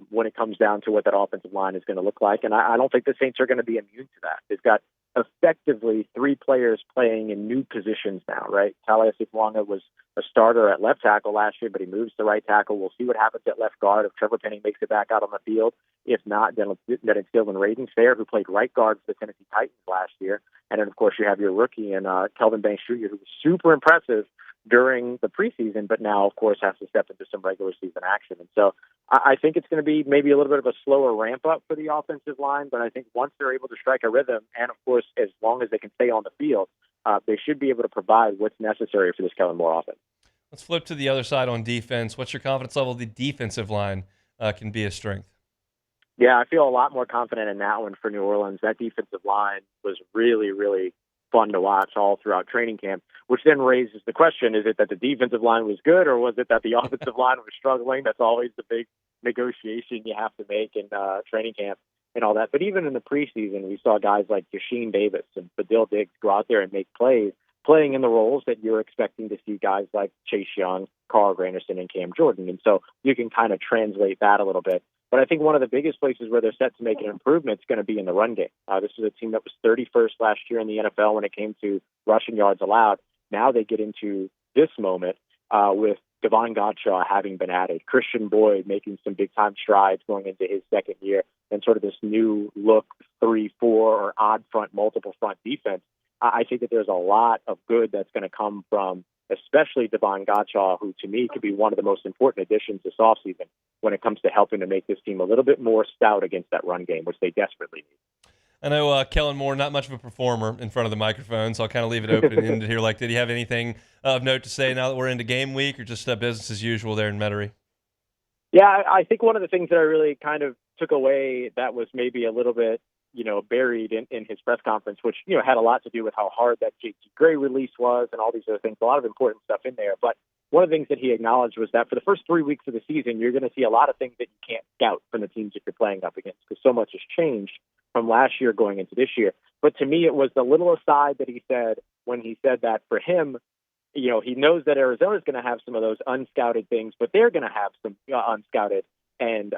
when it comes down to what that offensive line is going to look like. And I don't think the Saints are going to be immune to that. They've got effectively 3 players playing in new positions now, right? Tallahassee Wanga was a starter at left tackle last year, but he moves to right tackle. We'll see what happens at left guard if Trevor Penning makes it back out on the field. If not, then it's Dylan Ravensfair, who played right guard for the Tennessee Titans last year. And then, of course, you have your rookie and Kelvin Banks Jr., who was super impressive during the preseason, but now, of course, has to step into some regular season action. And so I think it's going to be maybe a little bit of a slower ramp up for the offensive line, but I think once they're able to strike a rhythm, and of course, as long as they can stay on the field, they should be able to provide what's necessary for this Kellen Moore offense. Let's flip to the other side on defense. What's your confidence level the defensive line can be a strength? Yeah, I feel a lot more confident in that one for New Orleans. That defensive line was really, really fun to watch all throughout training camp, which then raises the question, is it that the defensive line was good, or was it that the offensive line was struggling? That's always the big negotiation you have to make in training camp and all that. But even in the preseason, we saw guys like Yashin Davis and Fadil Diggs go out there and make plays, playing in the roles that you're expecting to see guys like Chase Young, Carl Granderson, and Cam Jordan. And so you can kind of translate that a little bit. But I think one of the biggest places where they're set to make an improvement is going to be in the run game. This is a team that was 31st last year in the NFL when it came to rushing yards allowed. Now they get into this moment with Devon Godshaw having been added, Christian Boyd making some big-time strides going into his second year, and sort of this new look 3-4 or odd front, multiple front defense. I think that there's a lot of good that's going to come from especially Devon Godshaw, who to me could be one of the most important additions this offseason when it comes to helping to make this team a little bit more stout against that run game, which they desperately need. I know Kellen Moore, not much of a performer in front of the microphone, so I'll kind of leave it open-ended here. Like, did he have anything of note to say now that we're into game week, or just business as usual there in Metairie? Yeah, I think one of the things that I really kind of took away that was maybe a little bit, buried in his press conference, which, had a lot to do with how hard that J.T. Gray release was and all these other things, a lot of important stuff in there. But one of the things that he acknowledged was that for the first 3 weeks of the season, you're going to see a lot of things that you can't scout from the teams that you're playing up against, because so much has changed from last year going into this year. But to me, it was the little aside that he said when he said that for him, he knows that Arizona's going to have some of those unscouted things, but they're going to have some unscouted and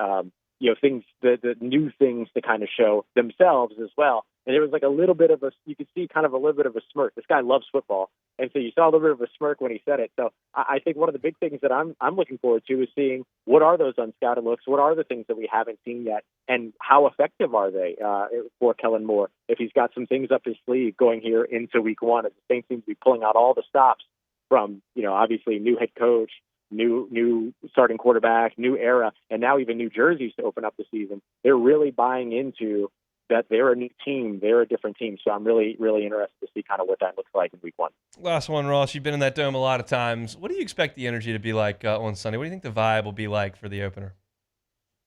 things, the new things to kind of show themselves as well. And there was like a little bit of you could see kind of a little bit of a smirk. This guy loves football. And so you saw a little bit of a smirk when he said it. So I think one of the big things that I'm looking forward to is seeing what are those unscouted looks? What are the things that we haven't seen yet? And how effective are they for Kellen Moore if he's got some things up his sleeve going here into week one, as the Saints seem to be pulling out all the stops from, obviously new head coach, new starting quarterback, new era, and now even new jerseys to open up the season. They're really buying into that they're a new team. They're a different team. So I'm really, really interested to see kind of what that looks like in week one. Last one, Ross. You've been in that dome a lot of times. What do you expect the energy to be like on Sunday? What do you think the vibe will be like for the opener?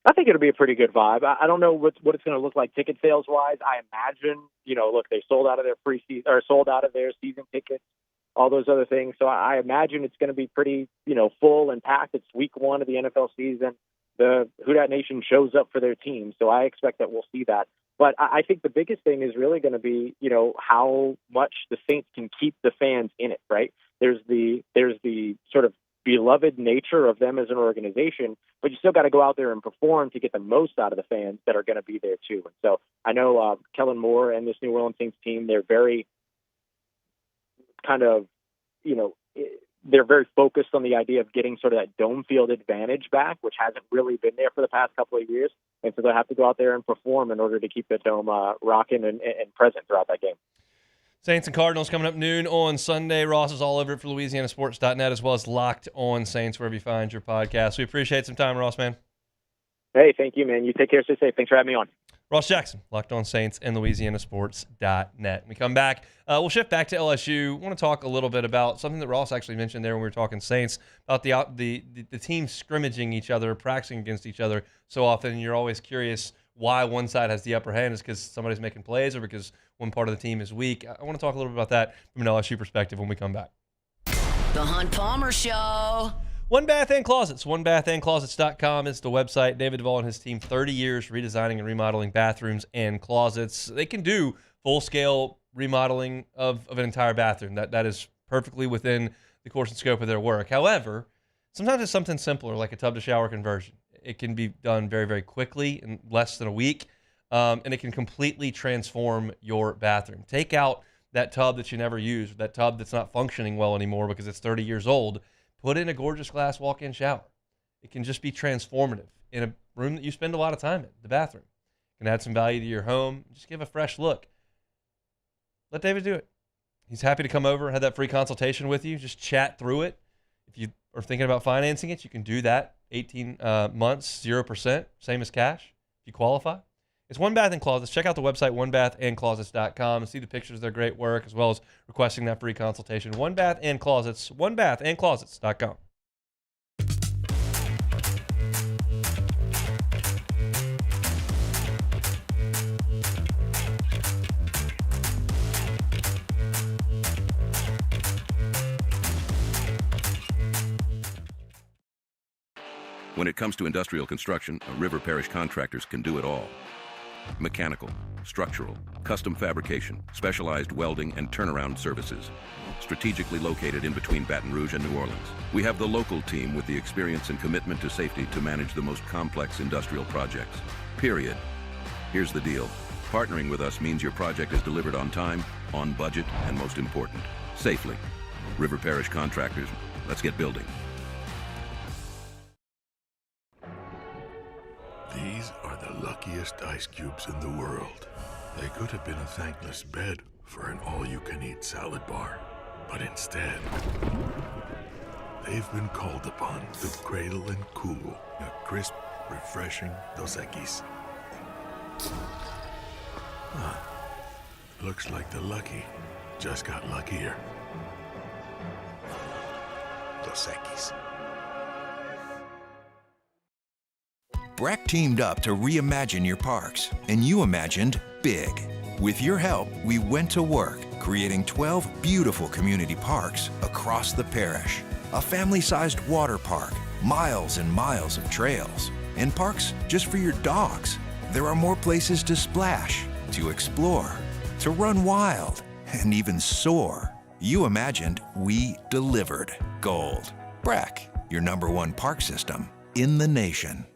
I think it'll be a pretty good vibe. I don't know what it's going to look like ticket sales wise. I imagine, look, they sold out of their preseason or sold out of their season tickets, all those other things. So I imagine it's going to be pretty, full and packed. It's week one of the NFL season. The Who Dat Nation shows up for their team. So I expect that we'll see that. But I think the biggest thing is really going to be, how much the Saints can keep the fans in it, right? There's the sort of beloved nature of them as an organization, but you still got to go out there and perform to get the most out of the fans that are going to be there too. And so I know Kellen Moore and this New Orleans Saints team, they're very kind of, they're very focused on the idea of getting sort of that dome field advantage back, which hasn't really been there for the past couple of years. And so they'll have to go out there and perform in order to keep the dome rocking and present throughout that game. Saints and Cardinals coming up noon on Sunday. Ross is all over it for LouisianaSports.net, as well as Locked On Saints, wherever you find your podcast. We appreciate some time, Ross, man. Hey, thank you, man. You take care. Stay safe. Thanks for having me on. Ross Jackson, Locked On Saints and LouisianaSports.net. When we come back, we'll shift back to LSU. I want to talk a little bit about something that Ross actually mentioned there when we were talking Saints, about the teams scrimmaging each other, practicing against each other so often. You're always curious why one side has the upper hand. Is because somebody's making plays or because one part of the team is weak? I want to talk a little bit about that from an LSU perspective when we come back. The Hunt Palmer Show. One Bath and Closets. OneBathAndClosets.com is the website. David Duvall and his team, 30 years redesigning and remodeling bathrooms and closets. They can do full-scale remodeling of an entire bathroom. That is perfectly within the course and scope of their work. However, sometimes it's something simpler, like a tub-to-shower conversion. It can be done very, very quickly, in less than a week, and it can completely transform your bathroom. Take out that tub that you never use, that tub that's not functioning well anymore because it's 30 years old. Put in a gorgeous glass walk-in shower. It can just be transformative in a room that you spend a lot of time in, the bathroom. It can add some value to your home. Just give a fresh look. Let David do it. He's happy to come over, have that free consultation with you. Just chat through it. If you are thinking about financing it, you can do that. 18 months, 0%, same as cash if you qualify. It's One Bath and Closets. Check out the website, onebathandclosets.com, and see the pictures of their great work, as well as requesting that free consultation. One Bath and Closets, onebathandclosets.com. When it comes to industrial construction, River Parish Contractors can do it all. Mechanical, structural, custom fabrication, specialized welding, and turnaround services. Strategically located in between Baton Rouge and New Orleans, we have the local team with the experience and commitment to safety to manage the most complex industrial projects. Period. Here's the deal. Partnering with us means your project is delivered on time, on budget, and most important, safely. River Parish Contractors, let's get building. These are the luckiest ice cubes in the world. They could have been a thankless bed for an all-you-can-eat salad bar. But instead, they've been called upon to cradle and cool a crisp, refreshing Dos Equis. Looks like the lucky just got luckier. Dos Equis. Breck teamed up to reimagine your parks, and you imagined big. With your help, we went to work, creating 12 beautiful community parks across the parish. A family-sized water park, miles and miles of trails, and parks just for your dogs. There are more places to splash, to explore, to run wild, and even soar. You imagined, we delivered. Gold. Breck, your #1 park system in the nation.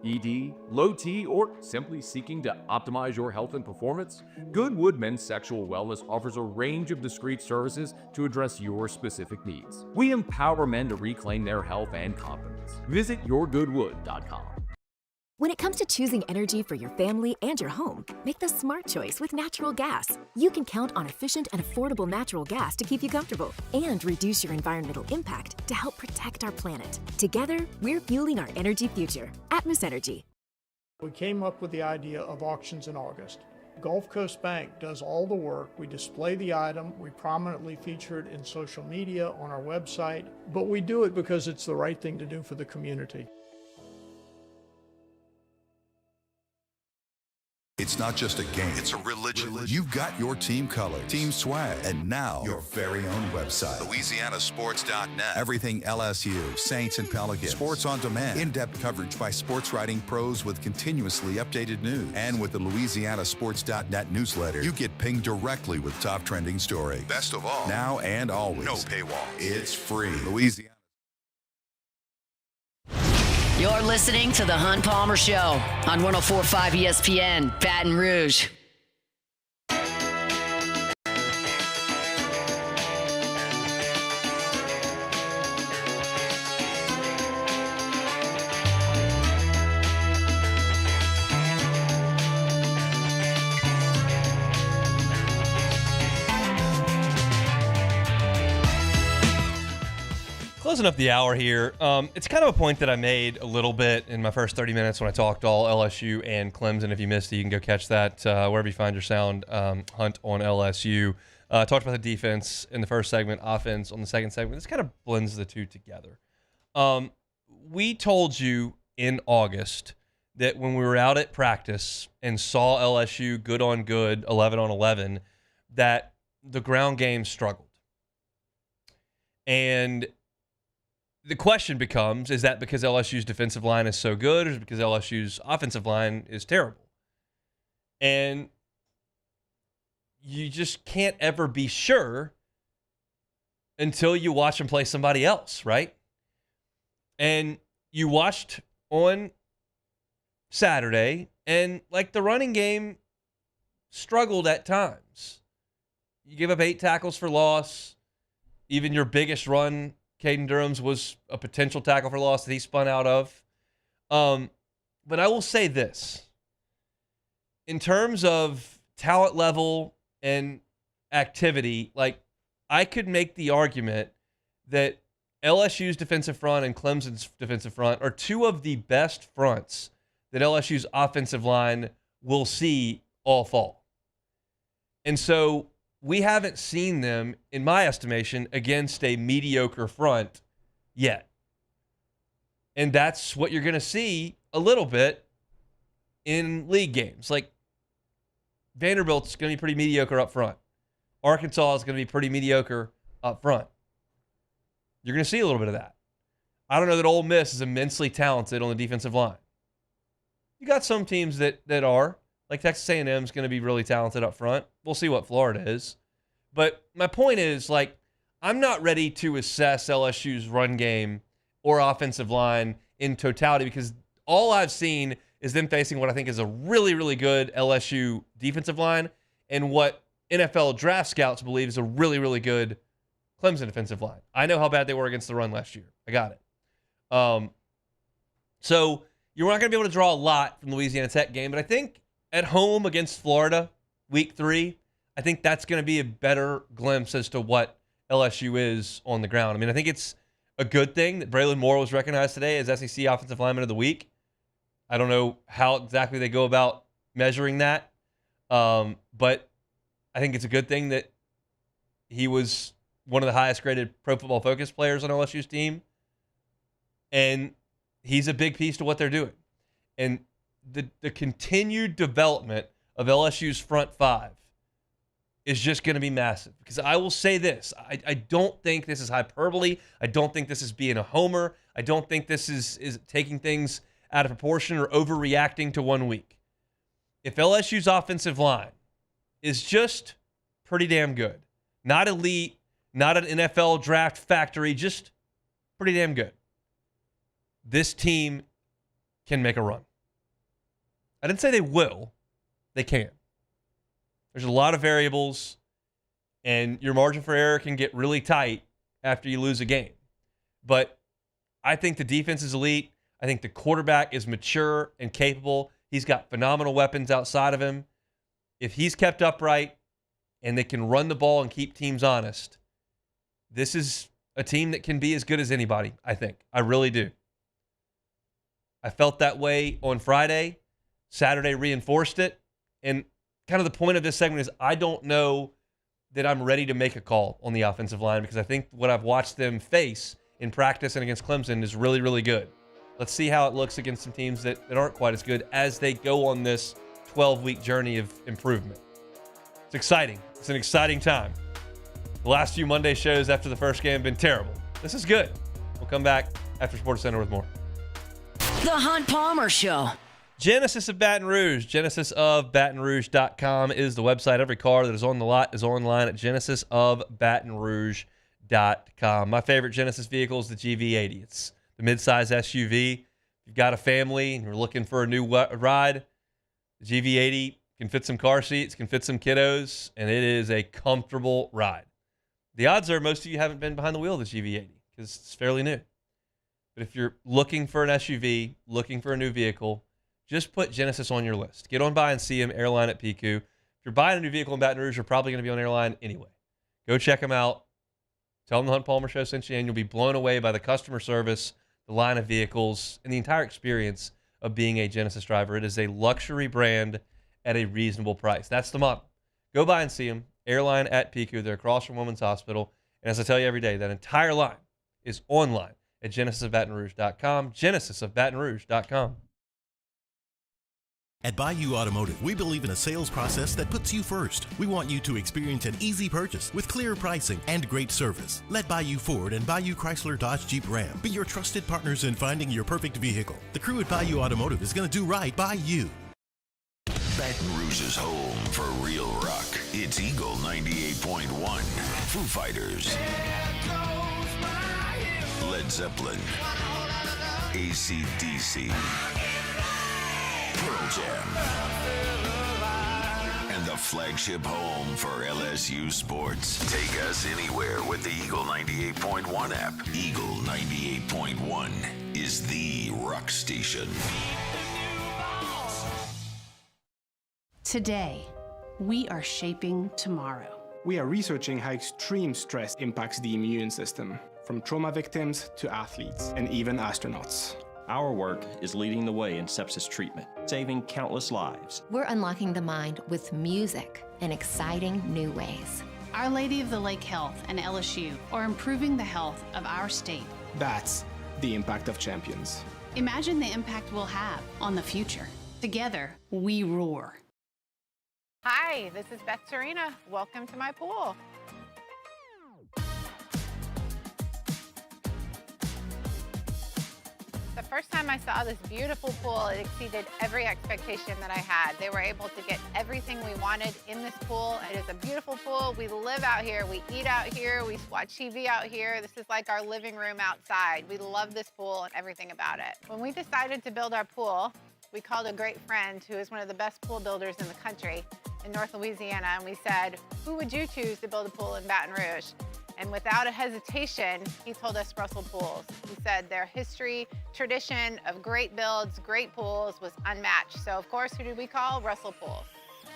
ED, low T, or simply seeking to optimize your health and performance, Goodwood Men's Sexual Wellness offers a range of discreet services to address your specific needs. We empower men to reclaim their health and confidence. Visit yourgoodwood.com. When it comes to choosing energy for your family and your home, make the smart choice with natural gas. You can count on efficient and affordable natural gas to keep you comfortable and reduce your environmental impact to help protect our planet. Together, we're fueling our energy future. Atmos Energy. We came up with the idea of auctions in August. Gulf Coast Bank does all the work. We display the item, we prominently feature it in social media, on our website, but we do it because it's the right thing to do for the community. It's not just a game, it's a religion. You've got your team colors, team swag, and now your very own website. LouisianaSports.net. Everything LSU, Saints, and Pelicans. Sports on demand. In-depth coverage by sports writing pros with continuously updated news. And with the LouisianaSports.net newsletter, you get pinged directly with top trending stories. Best of all, now and always, no paywall. It's free. Louisiana. You're listening to The Hunt Palmer Show on 104.5 ESPN, Baton Rouge. Closing up the hour here. It's kind of a point that I made a little bit in my first 30 minutes when I talked all LSU and Clemson. If you missed it, you can go catch that wherever you find your sound. Hunt on LSU. Talked about the defense in the first segment, offense on the second segment. This kind of blends the two together. We told you in August that when we were out at practice and saw LSU good on good, 11 on 11, that the ground game struggled. And the question becomes, is that because LSU's defensive line is so good, or is it because LSU's offensive line is terrible? And you just can't ever be sure until you watch them play somebody else, right? And you watched on Saturday, and like the running game struggled at times. You give up 8 tackles for loss. Even your biggest run, Caden Durham's, was a potential tackle for loss that he spun out of. But I will say this. In terms of talent level and activity, like, I could make the argument that LSU's defensive front and Clemson's defensive front are two of the best fronts that LSU's offensive line will see all fall. And so we haven't seen them, in my estimation, against a mediocre front yet. And that's what you're going to see a little bit in league games. Like, Vanderbilt's going to be pretty mediocre up front. Arkansas is going to be pretty mediocre up front. You're going to see a little bit of that. I don't know that Ole Miss is immensely talented on the defensive line. You got some teams that are. Like Texas A&M is going to be really talented up front. We'll see what Florida is. But my point is, like, I'm not ready to assess LSU's run game or offensive line in totality, because all I've seen is them facing what I think is a really, really good LSU defensive line and what NFL draft scouts believe is a really, really good Clemson defensive line. I know how bad they were against the run last year. I got it. So you're not going to be able to draw a lot from the Louisiana Tech game, but I think at home against Florida, week 3, I think that's going to be a better glimpse as to what LSU is on the ground. I mean, I think it's a good thing that Braylon Moore was recognized today as SEC Offensive Lineman of the Week. I don't know how exactly they go about measuring that, but I think it's a good thing that he was one of the highest graded Pro Football Focus players on LSU's team, and he's a big piece to what they're doing. And the continued development of LSU's front 5 is just going to be massive. Because I will say this, I don't think this is hyperbole. I don't think this is being a homer. I don't think this is taking things out of proportion or overreacting to 1 week. If LSU's offensive line is just pretty damn good, not elite, not an NFL draft factory, just pretty damn good, this team can make a run. I didn't say they will. They can. There's a lot of variables, and your margin for error can get really tight after you lose a game. But I think the defense is elite. I think the quarterback is mature and capable. He's got phenomenal weapons outside of him. If he's kept upright and they can run the ball and keep teams honest, this is a team that can be as good as anybody, I think. I really do. I felt that way on Friday. Saturday reinforced it. And kind of the point of this segment is I don't know that I'm ready to make a call on the offensive line because I think what I've watched them face in practice and against Clemson is really, really good. Let's see how it looks against some teams that aren't quite as good as they go on this 12-week journey of improvement. It's exciting. It's an exciting time. The last few Monday shows after the first game have been terrible. This is good. We'll come back after Sports Center with more. The Hunt Palmer Show. Genesis of Baton Rouge. GenesisofBatonRouge.com is the website. Every car that is on the lot is online at GenesisofBatonRouge.com. My favorite Genesis vehicle is the GV80. It's the midsize SUV. If you've got a family and you're looking for a new ride, the GV80 can fit some car seats, can fit some kiddos, and it is a comfortable ride. The odds are most of you haven't been behind the wheel of the GV80 because it's fairly new. But if you're looking for an SUV, looking for a new vehicle, just put Genesis on your list. Get on by and see them, Airline at PQ. If you're buying a new vehicle in Baton Rouge, you're probably going to be on Airline anyway. Go check them out. Tell them the Hunt Palmer Show sent you, and you'll be blown away by the customer service, the line of vehicles, and the entire experience of being a Genesis driver. It is a luxury brand at a reasonable price. That's the model. Go by and see them, Airline at PQ. They're across from Women's Hospital. And as I tell you every day, that entire line is online at GenesisofBatonRouge.com, GenesisofBatonRouge.com. At Bayou Automotive, we believe in a sales process that puts you first. We want you to experience an easy purchase with clear pricing and great service. Let Bayou Ford and Bayou Chrysler Dodge Jeep Ram be your trusted partners in finding your perfect vehicle. The crew at Bayou Automotive is going to do right by you. Baton Rouge's home for real rock. It's Eagle 98.1. Foo Fighters. Led Zeppelin. AC/DC. Pearl Jam. And the flagship home for LSU sports. Take us anywhere with the Eagle 98.1 app. Eagle 98.1 is the rock station. Today, we are shaping tomorrow. We are researching how extreme stress impacts the immune system, from trauma victims to athletes and even astronauts. Our work is leading the way in sepsis treatment, saving countless lives. We're unlocking the mind with music in exciting new ways. Our Lady of the Lake Health and LSU are improving the health of our state. That's the impact of champions. Imagine the impact we'll have on the future. Together, we roar. Hi, this is Beth Serena. Welcome to my pool. The first time I saw this beautiful pool, it exceeded every expectation that I had. They were able to get everything we wanted in this pool. It is a beautiful pool. We live out here, we eat out here, we watch TV out here. This is like our living room outside. We love this pool and everything about it. When we decided to build our pool, we called a great friend who is one of the best pool builders in the country in North Louisiana, and we said, who would you choose to build a pool in Baton Rouge? And without a hesitation, he told us Russell Pools. He said their history, tradition of great builds, great pools was unmatched. So of course, who did we call? Russell Pools.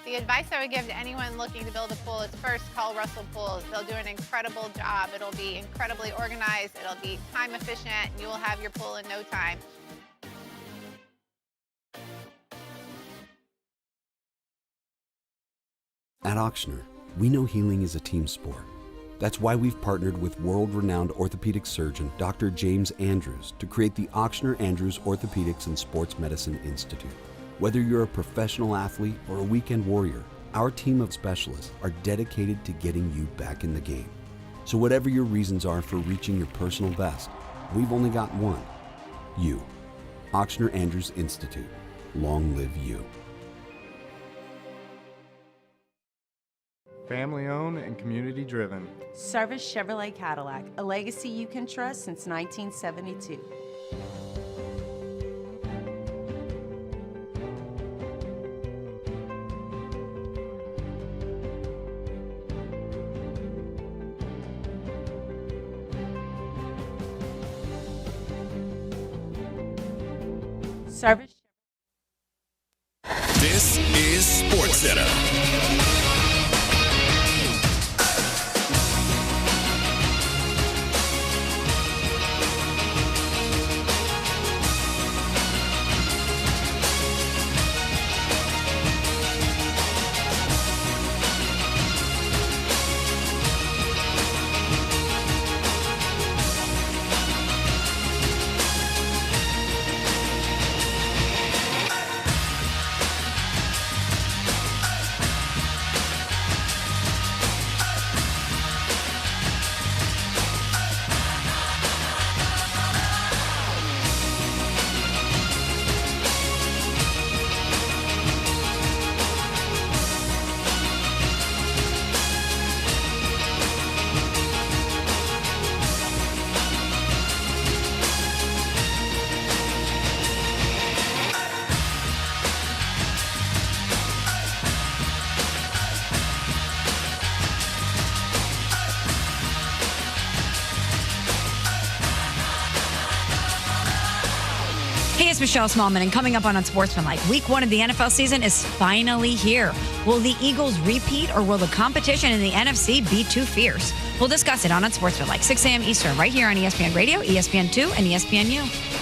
The advice I would give to anyone looking to build a pool is first call Russell Pools. They'll do an incredible job. It'll be incredibly organized. It'll be time efficient, and you will have your pool in no time. At Ochsner, we know healing is a team sport. That's why we've partnered with world-renowned orthopedic surgeon Dr. James Andrews to create the Ochsner Andrews Orthopedics and Sports Medicine Institute. Whether you're a professional athlete or a weekend warrior, our team of specialists are dedicated to getting you back in the game. So whatever your reasons are for reaching your personal best, we've only got one: you. Ochsner Andrews Institute. Long live you. Family owned and community driven. Service Chevrolet Cadillac, a legacy you can trust since 1972. Service. This is SportsCenter. Hey, it's Michelle Smallman, and coming up on Unsportsmanlike, Week 1 of the NFL season is finally here. Will the Eagles repeat, or will the competition in the NFC be too fierce? We'll discuss it on Unsportsmanlike, 6 a.m. Eastern, right here on ESPN Radio, ESPN2, and ESPNU.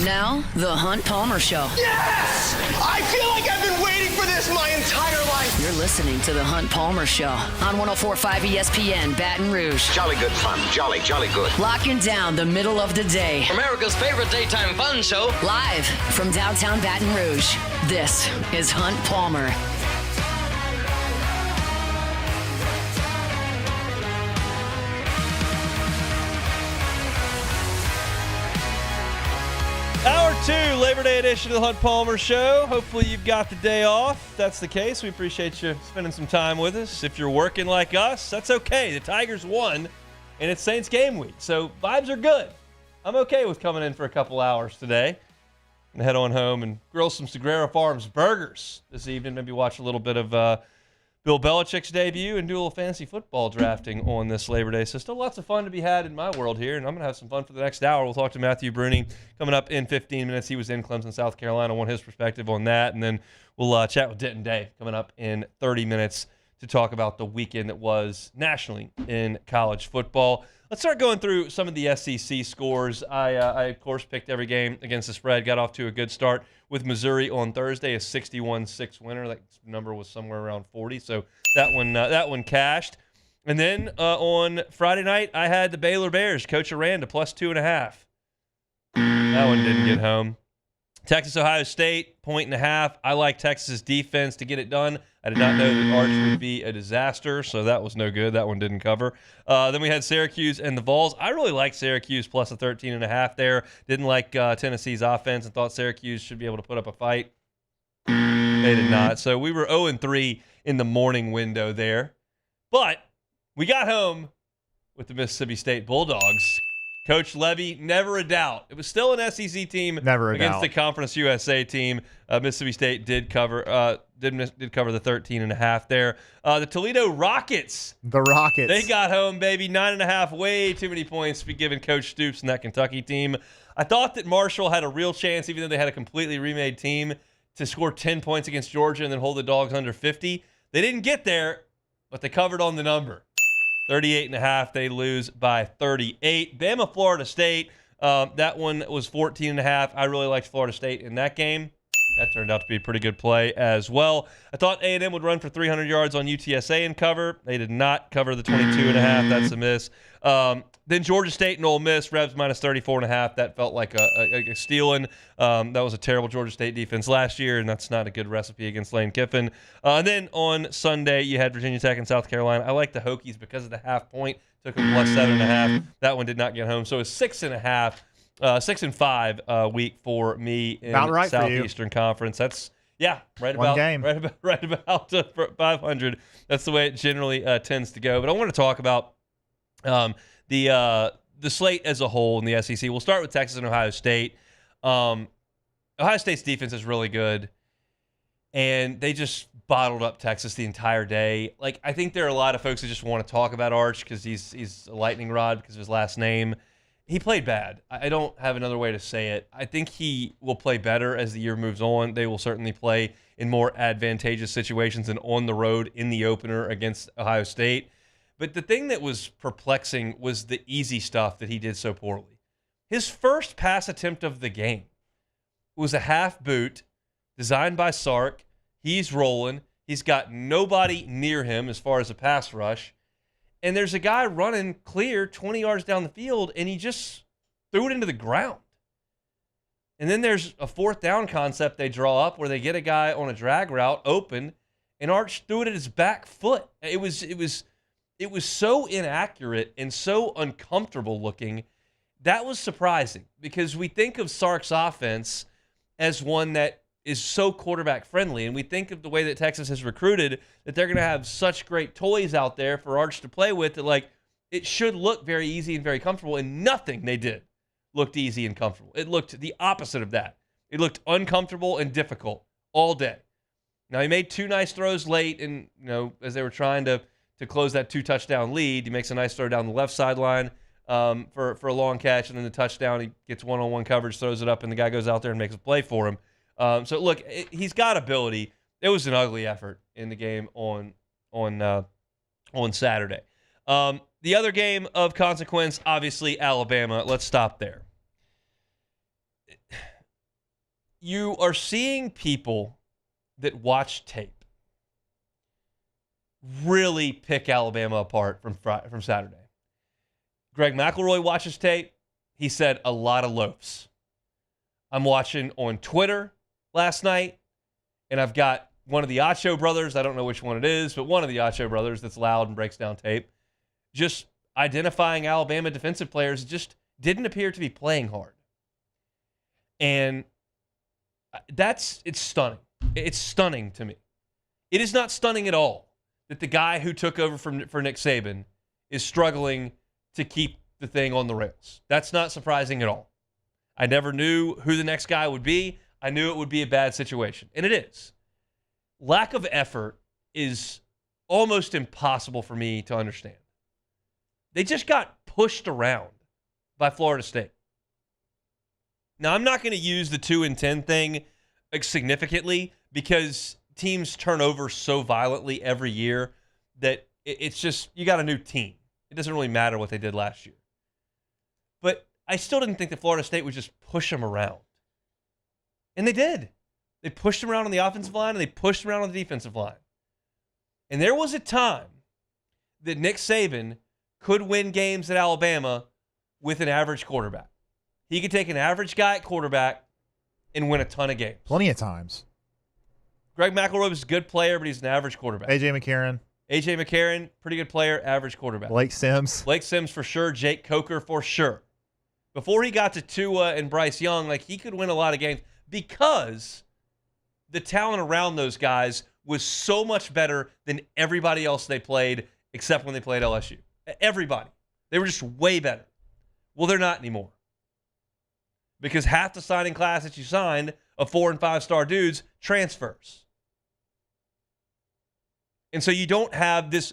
Now, the Hunt Palmer Show. Yes! I feel like I've been waiting for this my entire life. You're listening to the Hunt Palmer Show on 104.5 ESPN Baton Rouge. Jolly good fun. Jolly good. Locking down the middle of the day. America's favorite daytime fun show. Live from downtown Baton Rouge, this is Hunt Palmer. Hour 2, Labor Day edition of the Hunt Palmer Show. Hopefully you've got the day off. If that's the case, we appreciate you spending some time with us. If you're working like us, that's okay. The Tigers won, and it's Saints game week, so vibes are good. I'm okay with coming in for a couple hours today and head on home and grill some Sagrera Farms burgers this evening. Maybe watch a little bit of Bill Belichick's debut and do a little fantasy football drafting on this Labor Day. So still lots of fun to be had in my world here, and I'm going to have some fun for the next hour. We'll talk to Matthew Brunie coming up in 15 minutes. He was in Clemson, South Carolina. I want his perspective on that, and then we'll chat with Denton Day coming up in 30 minutes to talk about the weekend that was nationally in college football. Let's start going through some of the SEC scores. I of course, picked every game against the spread, got off to a good start with Missouri on Thursday, a 61-6 winner. That number was somewhere around 40, so that one cashed. And then on Friday night, I had the Baylor Bears, Coach Aranda, plus 2.5. That one didn't get home. Texas, Ohio State, 1.5. I like Texas's defense to get it done. I did not know that Arch would be a disaster, so that was no good. That one didn't cover. Then we had Syracuse and the Vols. I really liked Syracuse plus a 13.5 there. Didn't like Tennessee's offense and thought Syracuse should be able to put up a fight. They did not. So we were 0-3 in the morning window there. But we got home with the Mississippi State Bulldogs. Coach Levy, never a doubt. It was still an SEC team against the Conference USA team. Mississippi State did cover the 13.5 there. The Toledo Rockets. The Rockets. They got home, baby. 9.5, way too many points to be given Coach Stoops and that Kentucky team. I thought that Marshall had a real chance, even though they had a completely remade team, to score 10 points against Georgia and then hold the Dogs under 50. They didn't get there, but they covered on the number. 38.5, they lose by 38. Bama, Florida State, that one was 14.5. I really liked Florida State in that game. That turned out to be a pretty good play as well. I thought A&M would run for 300 yards on UTSA and cover. They did not cover the 22.5. That's a miss. Then Georgia State and Ole Miss, Rebs minus 34.5. That felt like a stealing. That was a terrible Georgia State defense last year, and that's not a good recipe against Lane Kiffin. And then on Sunday, you had Virginia Tech and South Carolina. I like the Hokies because of the half point. Took them plus 7.5. That one did not get home. So it's 6.5. 6-5 week for me in right Southeastern Conference. That's right One about game. right about 500. That's the way it generally tends to go. But I want to talk about the slate as a whole in the SEC. We'll start with Texas and Ohio State. Ohio State's defense is really good, and they just bottled up Texas the entire day. Like, I think there are a lot of folks who just want to talk about Arch because he's a lightning rod because of his last name. He played bad. I don't have another way to say it. I think he will play better as the year moves on. They will certainly play in more advantageous situations and on the road in the opener against Ohio State. But the thing that was perplexing was the easy stuff that he did so poorly. His first pass attempt of the game was a half boot designed by Sark. He's rolling. He's got nobody near him as far as a pass rush. And there's a guy running clear 20 yards down the field, and he just threw it into the ground. And then there's a fourth down concept they draw up where they get a guy on a drag route open, and Arch threw it at his back foot. It was so inaccurate and so uncomfortable looking. That was surprising because we think of Sark's offense as one that is so quarterback friendly, and we think of the way that Texas has recruited that they're going to have such great toys out there for Arch to play with that, like, it should look very easy and very comfortable, and nothing they did looked easy and comfortable. It looked the opposite of that. It looked uncomfortable and difficult all day. Now, he made two nice throws late, and as they were trying to close that 2-touchdown lead, he makes a nice throw down the left sideline for a long catch, and then the touchdown, he gets one-on-one coverage, throws it up, and the guy goes out there and makes a play for him. So look, he's got ability. It was an ugly effort in the game on Saturday. The other game of consequence, obviously Alabama. Let's stop there. You are seeing people that watch tape really pick Alabama apart from Saturday. Greg McElroy watches tape. He said a lot of loafs. I'm watching on Twitter last night, and I've got one of the Acho brothers, I don't know which one it is, but one of the Acho brothers that's loud and breaks down tape, just identifying Alabama defensive players just didn't appear to be playing hard. And it's stunning. It's stunning to me. It is not stunning at all that the guy who took over for Nick Saban is struggling to keep the thing on the rails. That's not surprising at all. I never knew who the next guy would be. I knew it would be a bad situation, and it is. Lack of effort is almost impossible for me to understand. They just got pushed around by Florida State. Now, I'm not going to use the 2-10 thing significantly because teams turn over so violently every year that it's just, you got a new team. It doesn't really matter what they did last year. But I still didn't think that Florida State would just push them around. And they did. They pushed them around on the offensive line, and they pushed them around on the defensive line. And there was a time that Nick Saban could win games at Alabama with an average quarterback. He could take an average guy at quarterback and win a ton of games. Plenty of times. Greg McElroy was a good player, but he's an average quarterback. A.J. McCarron, pretty good player, average quarterback. Blake Sims for sure. Jake Coker for sure. Before he got to Tua and Bryce Young, he could win a lot of games because the talent around those guys was so much better than everybody else they played except when they played LSU. Everybody. They were just way better. Well, they're not anymore. Because half the signing class that you signed of 4- and 5-star dudes transfers. And so you don't have this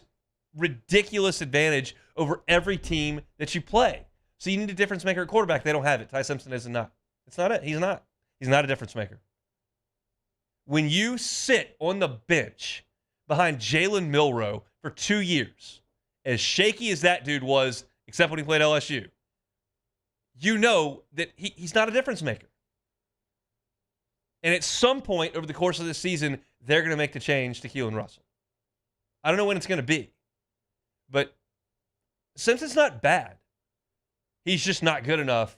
ridiculous advantage over every team that you play. So you need a difference maker at quarterback. They don't have it. Ty Simpson is not. It's not it. He's not. He's not a difference maker. When you sit on the bench behind Jalen Milroe for 2 years, as shaky as that dude was, except when he played LSU, you know that he's not a difference maker. And at some point over the course of this season, they're going to make the change to Keelan Russell. I don't know when it's going to be. But Simpson's not bad. He's just not good enough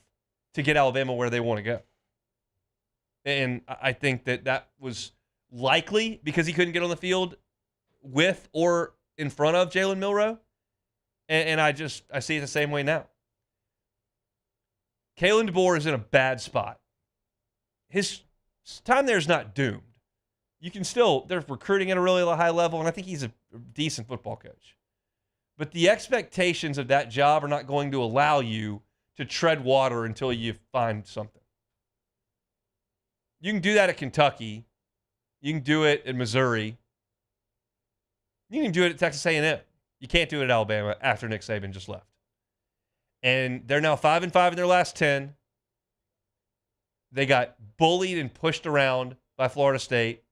to get Alabama where they want to go. And I think that was likely because he couldn't get on the field with or in front of Jalen Milroe. And I see it the same way now. Kalen DeBoer is in a bad spot. His time there is not doomed. You can still, they're recruiting at a really high level, and I think he's a decent football coach. But the expectations of that job are not going to allow you to tread water until you find something. You can do that at Kentucky. You can do it in Missouri. You can do it at Texas A&M. You can't do it at Alabama after Nick Saban just left. And they're now 5-5 in their last 10. They got bullied and pushed around by Florida State.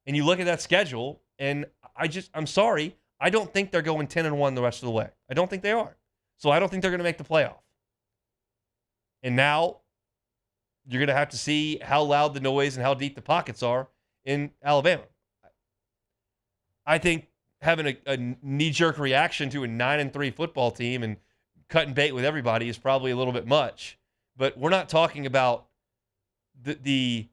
And you look at that schedule, and I'm sorry, I don't think they're going 10-1 the rest of the way. I don't think they are. So I don't think they're going to make the playoff. And now you're going to have to see how loud the noise and how deep the pockets are in Alabama. I think having a knee-jerk reaction to a 9-3 football team and cutting bait with everybody is probably a little bit much. But we're not talking about the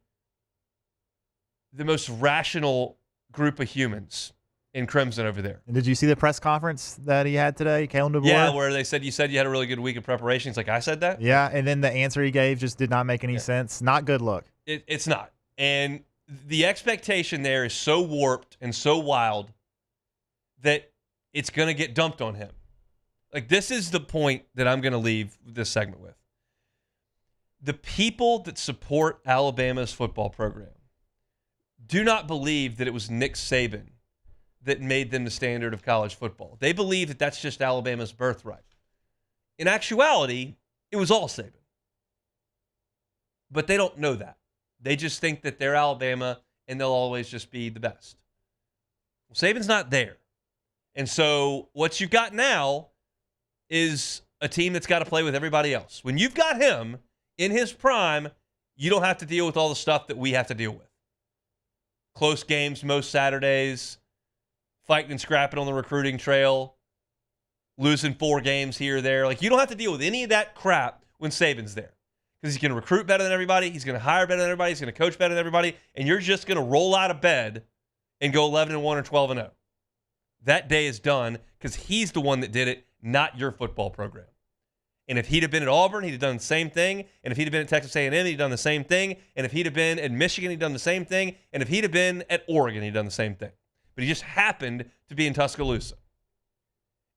most rational group of humans in Clemson over there. And did you see the press conference that he had today, Kalen DeBoer? Yeah, where they said, you said you had a really good week of preparation. He's like, I said that? Yeah, and then the answer he gave just did not make any sense. Not good look. It's not. And the expectation there is so warped and so wild that it's going to get dumped on him. Like, this is the point that I'm going to leave this segment with. The people that support Alabama's football program do not believe that it was Nick Saban that made them the standard of college football. They believe that that's just Alabama's birthright. In actuality, it was all Saban. But they don't know that. They just think that they're Alabama and they'll always just be the best. Well, Saban's not there. And so what you've got now is a team that's got to play with everybody else. When you've got him in his prime, you don't have to deal with all the stuff that we have to deal with. Close games most Saturdays, fighting and scrapping on the recruiting trail, losing 4 games here or there. Like, you don't have to deal with any of that crap when Saban's there. Because he's going to recruit better than everybody, he's going to hire better than everybody, he's going to coach better than everybody, and you're just going to roll out of bed and go 11-1 or 12-0. That day is done because he's the one that did it, not your football program. And if he'd have been at Auburn, he'd have done the same thing. And if he'd have been at Texas A&M, he'd have done the same thing. And if he'd have been at Michigan, he'd have done the same thing. And if he'd have been at Oregon, he'd have done the same thing. But he just happened to be in Tuscaloosa.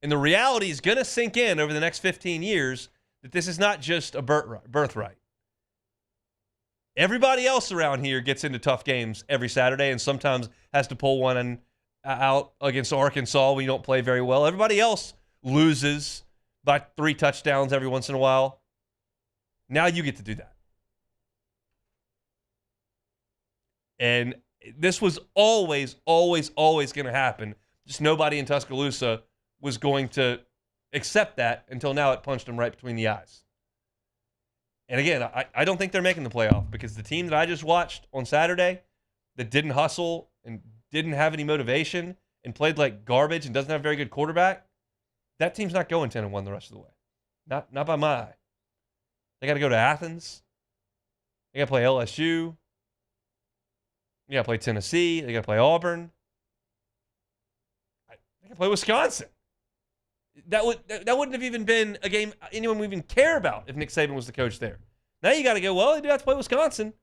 And the reality is going to sink in over the next 15 years that this is not just a birthright. Everybody else around here gets into tough games every Saturday and sometimes has to pull one out against Arkansas when you don't play very well. Everybody else loses by 3 touchdowns every once in a while. Now you get to do that. And this was always going to happen. Just nobody in Tuscaloosa was going to accept that until now it punched them right between the eyes. And again, I don't think they're making the playoff because the team that I just watched on Saturday that didn't hustle and didn't have any motivation and played like garbage and doesn't have a very good quarterback, that team's not going 10-1 the rest of the way. Not by my eye. They got to go to Athens. They got to play LSU. They got to play Tennessee. They got to play Auburn. They got to play Wisconsin. That wouldn't have even been a game anyone would even care about if Nick Saban was the coach there. Now you got to go, well, they do have to play Wisconsin.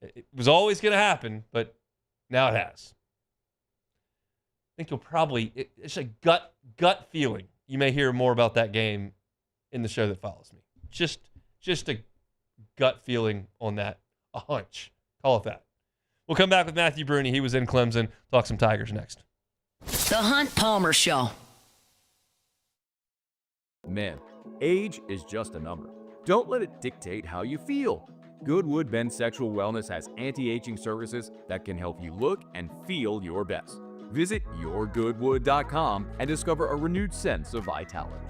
It was always going to happen, but now it has. I think you'll probably, it's a gut feeling. You may hear more about that game in the show that follows me. Just a gut feeling on that, a hunch. Call it that. We'll come back with Matthew Brunie. He was in Clemson. Talk some Tigers next. The Hunt Palmer Show. Man, age is just a number. Don't let it dictate how you feel. Goodwood Men's Sexual Wellness has anti-aging services that can help you look and feel your best. Visit yourgoodwood.com and discover a renewed sense of vitality.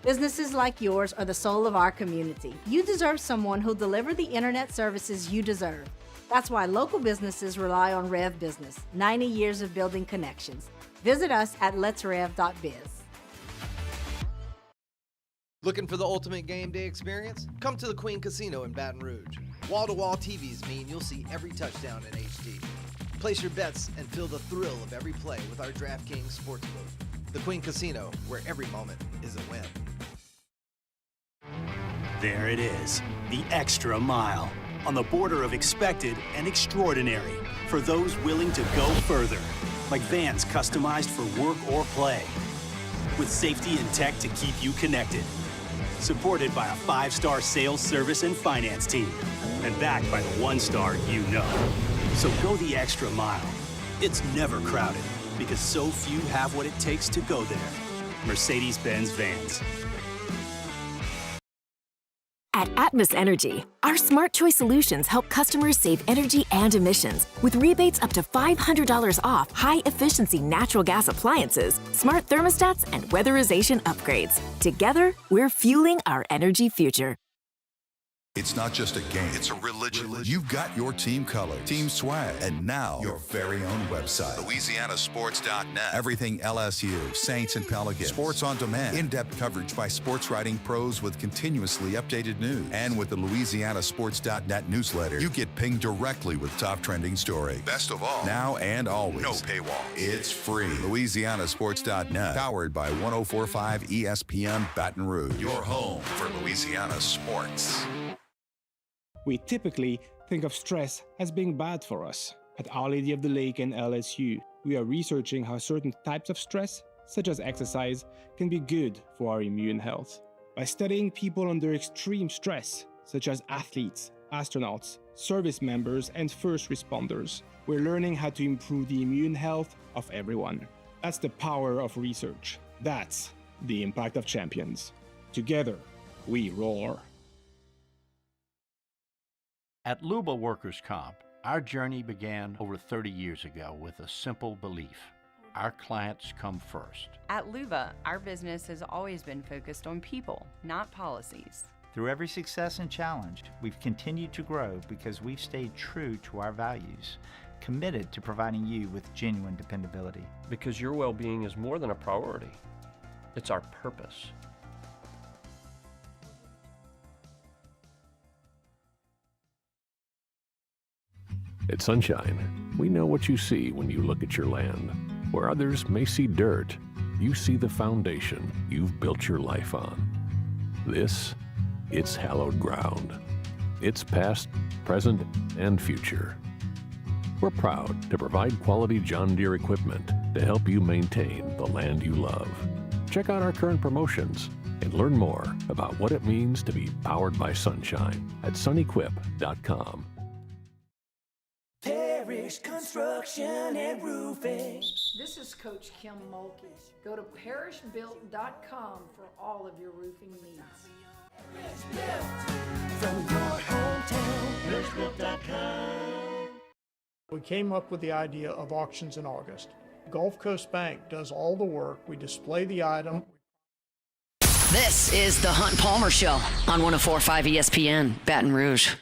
Businesses like yours are the soul of our community. You deserve someone who'll deliver the internet services you deserve. That's why local businesses rely on Rev Business, 90 years of building connections. Visit us at letsrev.biz. Looking for the ultimate game day experience? Come to the Queen Casino in Baton Rouge. Wall-to-wall TVs mean you'll see every touchdown in HD. Place your bets and feel the thrill of every play with our DraftKings Sportsbook. The Queen Casino, where every moment is a win. There it is, the extra mile. On the border of expected and extraordinary for those willing to go further. Like vans customized for work or play. With safety and tech to keep you connected. Supported by a 5-star sales, service, and finance team. And backed by the 1-star you know. So go the extra mile. It's never crowded because so few have what it takes to go there. Mercedes-Benz vans. At Atmos Energy, our smart choice solutions help customers save energy and emissions with rebates up to $500 off high-efficiency natural gas appliances, smart thermostats, and weatherization upgrades. Together, we're fueling our energy future. It's not just a game, it's a religion. You've got your team color, team swag, and now your very own website. LouisianaSports.net. Everything LSU, Saints, and Pelicans. Sports on demand. In-depth coverage by sports writing pros with continuously updated news. And with the LouisianaSports.net newsletter, you get pinged directly with top trending stories. Best of all, now and always. No paywall. It's free. LouisianaSports.net. Powered by 104.5 ESPN Baton Rouge. Your home for Louisiana sports. We typically think of stress as being bad for us. At Our Lady of the Lake and LSU, we are researching how certain types of stress, such as exercise, can be good for our immune health. By studying people under extreme stress, such as athletes, astronauts, service members, and first responders, we're learning how to improve the immune health of everyone. That's the power of research. That's the impact of champions. Together, we roar. At Luba Workers' Comp, our journey began over 30 years ago with a simple belief: our clients come first. At Luba, our business has always been focused on people, not policies. Through every success and challenge, we've continued to grow because we've stayed true to our values, committed to providing you with genuine dependability. Because your well-being is more than a priority. It's our purpose. At Sunshine, we know what you see when you look at your land. Where others may see dirt, you see the foundation you've built your life on. It's hallowed ground. It's past, present, and future. We're proud to provide quality John Deere equipment to help you maintain the land you love. Check out our current promotions and learn more about what it means to be powered by sunshine at sunequip.com. Parish Construction and Roofing. This is Coach Kim Mulkey. Go to parishbuilt.com for all of your roofing needs. From your hometown, parishbuilt.com. We came up with the idea of auctions in August. Gulf Coast Bank does all the work. We display the item. This is the Hunt Palmer Show on 104.5 ESPN, Baton Rouge.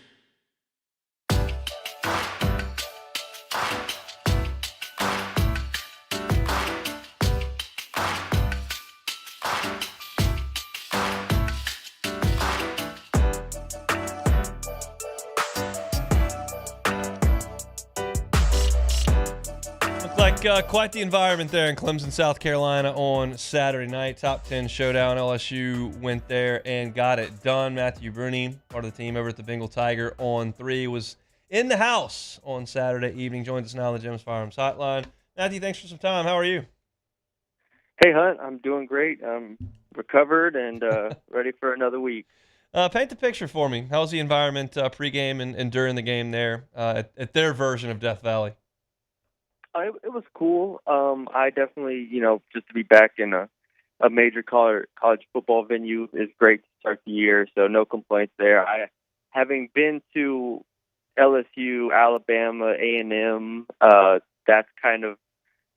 Quite the environment there in Clemson, South Carolina on Saturday night. Top 10 showdown. LSU went there and got it done. Matthew Brunie, part of the team over at the Bengal Tiger on 3, was in the house on Saturday evening. Joins us now on the Gems Firearms Hotline. Matthew, thanks for some time. How are you? Hey, Hunt. I'm doing great. I'm recovered and ready for another week. Paint the picture for me. How was the environment pregame and during the game there at their version of Death Valley? It was cool. I definitely, just to be back in a major college football venue is great to start the year, so no complaints there. Having been to LSU, Alabama, A&M, that's kind of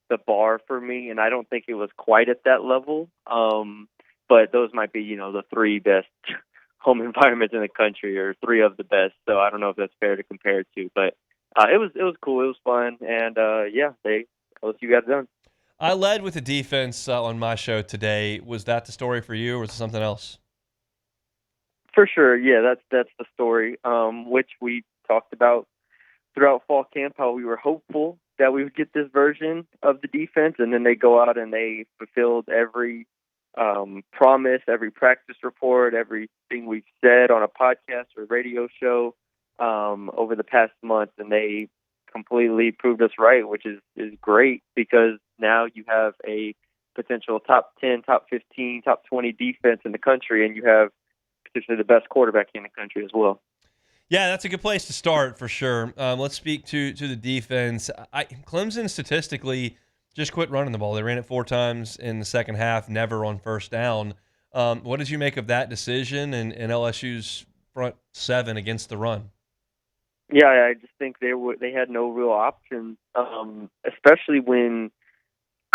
the bar for me, and I don't think it was quite at that level. But those might be, the 3 best home environments in the country, or 3 of the best. So I don't know if that's fair to compare it to, but it was cool. It was fun, and LSU got it done. I led with the defense on my show today. Was that the story for you, or was it something else? For sure, yeah, that's the story, which we talked about throughout fall camp, how we were hopeful that we would get this version of the defense, and then they go out and they fulfilled every promise, every practice report, everything we've said on a podcast or radio show over the past month, and they completely proved us right, which is great, because now you have a potential top 10, top 15, top 20 defense in the country, and you have potentially the best quarterback in the country as well. Yeah, that's a good place to start for sure. Let's speak to the defense. Clemson statistically just quit running the ball. They ran it 4 times in the second half, never on first down. What did you make of that decision and LSU's front 7 against the run? Yeah, I just think they had no real options, especially when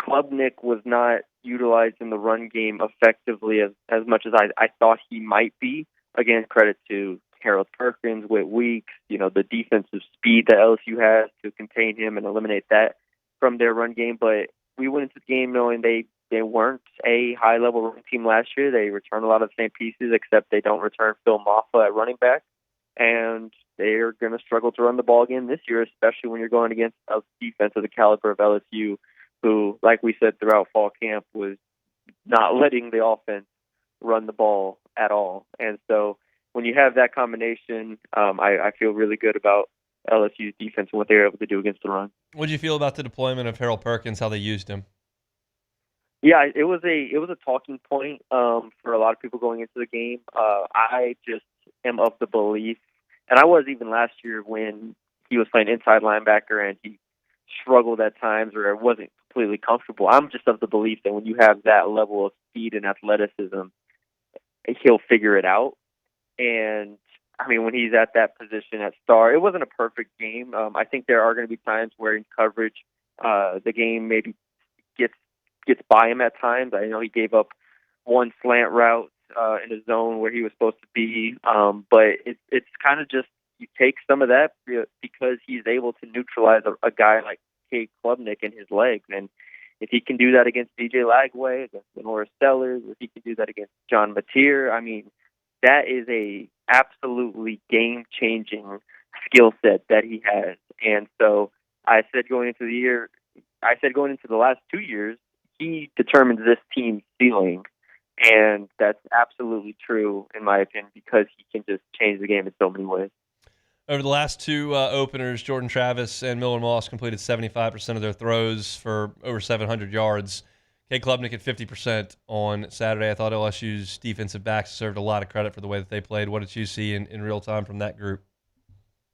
Klubnik was not utilized in the run game effectively as much as I thought he might be. Again, credit to Harold Perkins, Whit Weeks, the defensive speed that LSU has to contain him and eliminate that from their run game. But we went into the game knowing they weren't a high-level run team last year. They return a lot of the same pieces, except they don't return Phil Maffa at running back. And they're going to struggle to run the ball again this year, especially when you're going against a defense of the caliber of LSU, who, like we said throughout fall camp, was not letting the offense run the ball at all. And so when you have that combination, I feel really good about LSU's defense and what they were able to do against the run. What did you feel about the deployment of Harold Perkins, how they used him? Yeah, it was a talking point for a lot of people going into the game. I just am of the belief, and I was even last year when he was playing inside linebacker and he struggled at times or wasn't completely comfortable. I'm just of the belief that when you have that level of speed and athleticism, he'll figure it out. And I mean, when he's at that position at star, it wasn't a perfect game. I think there are going to be times where in coverage, the game maybe gets by him at times. I know he gave up one slant route in a zone where he was supposed to be, but it's kind of just you take some of that because he's able to neutralize a guy like Cade Klubnik and his legs. And if he can do that against DJ Lagway, against Lenora Stellers, if he can do that against John Mateer, I mean, that is a absolutely game-changing skill set that he has. And so I said going into the last 2 years, he determines this team's ceiling. And that's absolutely true, in my opinion, because he can just change the game in so many ways. Over the last 2 openers, Jordan Travis and Miller Moss completed 75% of their throws for over 700 yards. Cade Klubnik at 50% on Saturday. I thought LSU's defensive backs deserved a lot of credit for the way that they played. What did you see in real time from that group?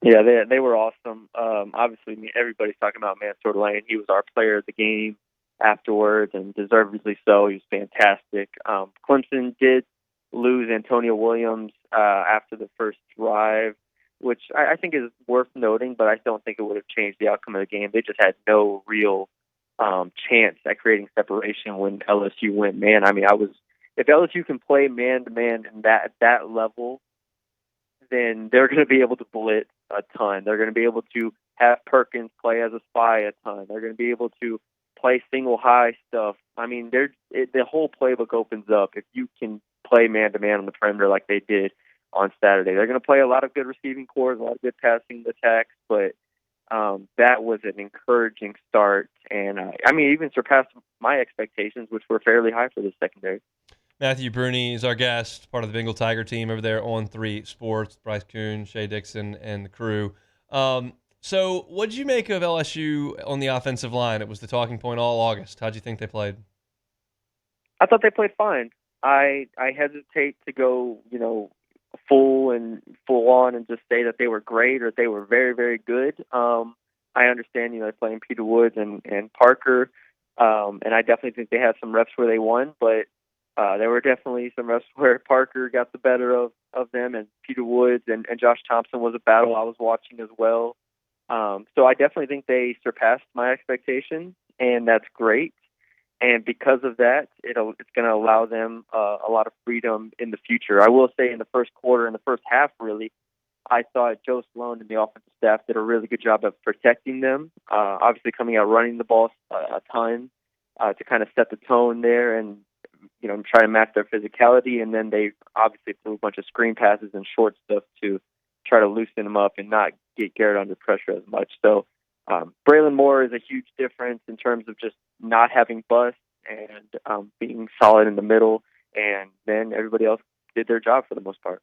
Yeah, they were awesome. Obviously, everybody's talking about Mansour Lane. He was our player of the game afterwards, and deservedly so. He was fantastic. Clemson did lose Antonio Williams after the first drive, which I think is worth noting, but I don't think it would have changed the outcome of the game. They just had no real chance at creating separation when LSU went man. I mean, if LSU can play man-to-man at that level, then they're going to be able to blitz a ton. They're going to be able to have Perkins play as a spy a ton. They're going to be able to play single high stuff. I mean, the whole playbook opens up if you can play man-to-man on the perimeter like they did on Saturday. They're going to play a lot of good receiving cores, a lot of good passing attacks, but that was an encouraging start, and I mean, even surpassed my expectations, which were fairly high for the secondary. Matthew Brunie is our guest, part of the Bengal Tiger team over there on 3 Sports. Bryce Kuhn, Shea Dixon, and the crew. So what did you make of LSU on the offensive line? It was the talking point all August. How'd you think they played? I thought they played fine. I hesitate to go, full on and just say that they were great or they were very, very good. I understand, they're playing Peter Woods and Parker, and I definitely think they had some reps where they won, but there were definitely some reps where Parker got the better of them, and Peter Woods and Josh Thompson was a battle I was watching as well. So I definitely think they surpassed my expectations, and that's great. And because of that, it's going to allow them a lot of freedom in the future. I will say in the first quarter, in the first half, really, I thought Joe Sloan and the offensive staff did a really good job of protecting them, obviously coming out running the ball a ton to kind of set the tone there and, try to match their physicality. And then they obviously threw a bunch of screen passes and short stuff to try to loosen them up and not get Garrett under pressure as much. So Braylon Moore is a huge difference in terms of just not having busts and being solid in the middle, and then everybody else did their job for the most part.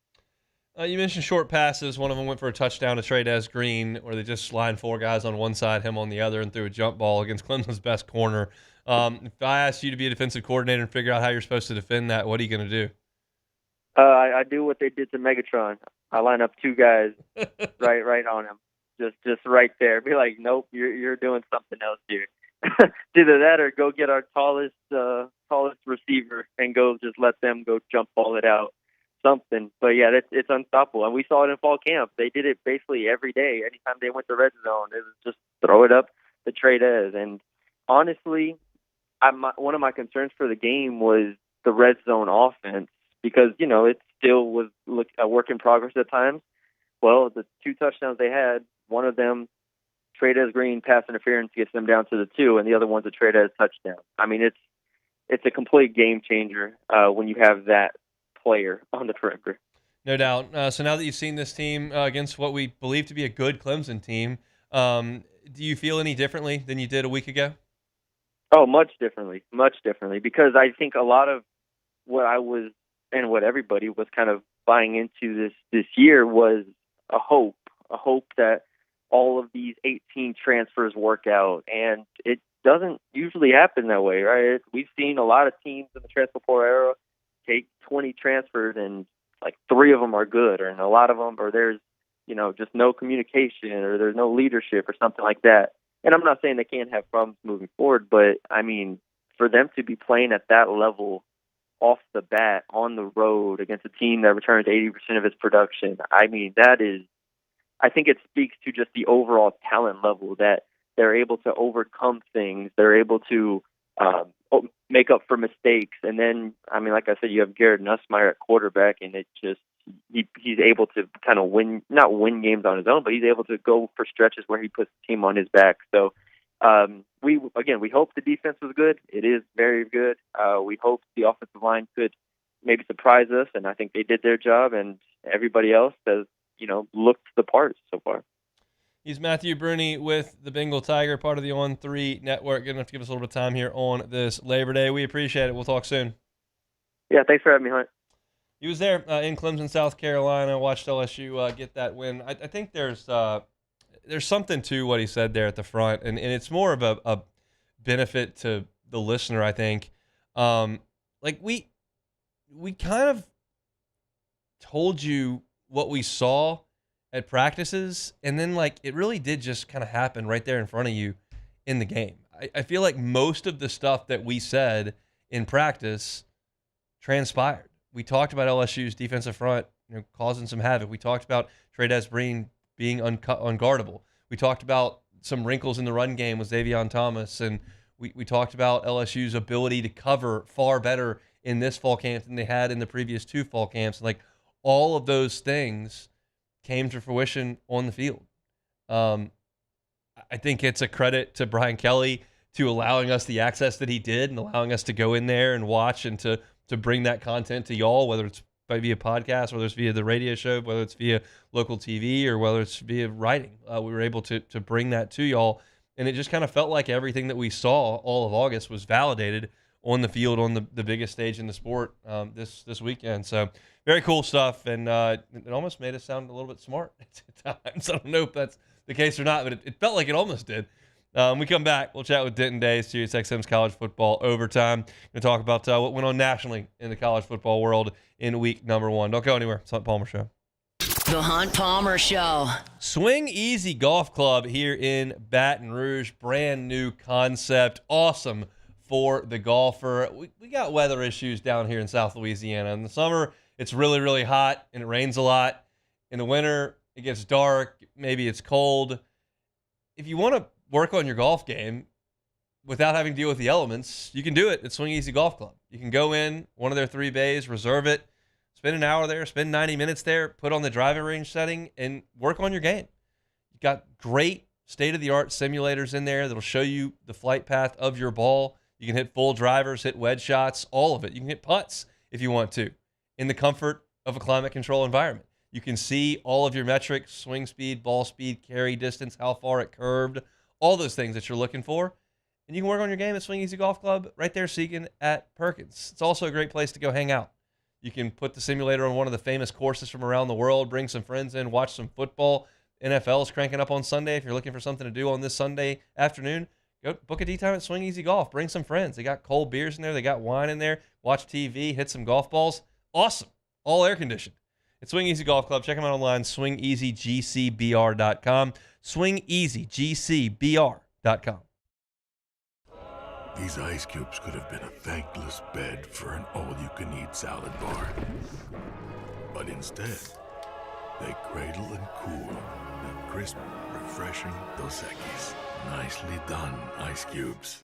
You mentioned short passes. One of them went for a touchdown to Trey Green, where they just lined 4 guys on one side, him on the other, and threw a jump ball against Clemson's best corner. If I asked you to be a defensive coordinator and figure out how you're supposed to defend that, what are you going to do? I do what they did to Megatron. I line up 2 guys right on him, just right there. Be like, nope, you're doing something else here. either that or go get our tallest receiver and go just let them go jump ball it out. Something. But yeah, it's unstoppable. And we saw it in fall camp. They did it basically every day. Anytime they went to red zone, it was just throw it up to Trey-Dez. And honestly, one of my concerns for the game was the red zone offense because, it still was a work in progress at times. Well, the 2 touchdowns they had, one of them, Trey-Dez Green pass interference gets them down to the 2, and the other one's a Trey-Dez touchdown. I mean, it's a complete game changer when you have that player on the perimeter. No doubt. So now that you've seen this team against what we believe to be a good Clemson team, do you feel any differently than you did a week ago? Oh, much differently, because I think a lot of what I was and what everybody was kind of buying into this year was a hope that all of these 18 transfers work out, and it doesn't usually happen that way, right? We've seen a lot of teams in the transfer portal era take 20 transfers and like 3 of them are good, and a lot of them, or there's, just no communication or there's no leadership or something like that. And I'm not saying they can't have problems moving forward, but I mean, for them to be playing at that level off the bat on the road against a team that returns 80% of its production, I mean, I think it speaks to just the overall talent level that they're able to overcome things. They're able to make up for mistakes. And then, I mean, like I said, you have Garrett Nussmeier at quarterback, and it just he's able to kind of not win games on his own, but he's able to go for stretches where he puts the team on his back. So we hope the defense was good. It is very good. We hope the offensive line could maybe surprise us, and I think they did their job, and everybody else has, looked the part so far. He's Matthew Brunie with the Bengal Tiger, part of the On3 Network. Good enough to give us a little bit of time here on this Labor Day. We appreciate it. We'll talk soon. Yeah, thanks for having me, Hunt. He was there in Clemson, South Carolina. Watched LSU get that win. I think there's something to what he said there at the front, and it's more of a benefit to the listener, I think. We kind of told you what we saw at practices, and then it really did just kind of happen right there in front of you in the game. I feel like most of the stuff that we said in practice transpired. We talked about LSU's defensive front, causing some havoc. We talked about Trey-Dez Green being unguardable. We talked about some wrinkles in the run game with Xavier Thomas, and we talked about LSU's ability to cover far better in this fall camp than they had in the previous 2 fall camps. All of those things came to fruition on the field. I think it's a credit to Brian Kelly to allowing us the access that he did and allowing us to go in there and watch and to bring that content to y'all, whether it's via podcast, whether it's via the radio show, whether it's via local TV, or whether it's via writing. We were able to bring that to y'all, and it just kind of felt like everything that we saw all of August was validated on the field on the biggest stage in the sport this weekend. So very cool stuff, and it almost made us sound a little bit smart at times. I don't know if that's the case or not, but it felt like it almost did. We come back, we'll chat with Denton Day, Sirius XM's College Football Overtime. We'll talk about what went on nationally in the college football world in week number 1. Don't go anywhere. It's the Hunt Palmer Show. The Hunt Palmer Show. Swing Easy Golf Club here in Baton Rouge. Brand new concept. Awesome for the golfer. We got weather issues down here in South Louisiana. In the summer, it's really, really hot and it rains a lot. In the winter, it gets dark. Maybe it's cold. If you want to work on your golf game without having to deal with the elements, you can do it at Swing Easy Golf Club. You can go in one of their 3 bays, reserve it, spend an hour there, spend 90 minutes there, put on the driving range setting, and work on your game. You've got great state-of-the-art simulators in there that'll show you the flight path of your ball. You can hit full drivers, hit wedge shots, all of it. You can hit putts if you want to in the comfort of a climate control environment. You can see all of your metrics, swing speed, ball speed, carry distance, how far it curved, all those things that you're looking for. And you can work on your game at Swing Easy Golf Club right there, Segan at Perkins. It's also a great place to go hang out. You can put the simulator on one of the famous courses from around the world, bring some friends in, watch some football. NFL is cranking up on Sunday. If you're looking for something to do on this Sunday afternoon, go book a tee time at Swing Easy Golf. Bring some friends. They got cold beers in there. They got wine in there. Watch TV, hit some golf balls. Awesome. All air conditioned. It's Swing Easy Golf Club. Check them out online, swingeasygcbr.com. swingeasygcbr.com. These ice cubes could have been a thankless bed for an all-you-can-eat salad bar. But instead, they cradle and cool the crisp, refreshing Dos Equis. Nicely done, ice cubes.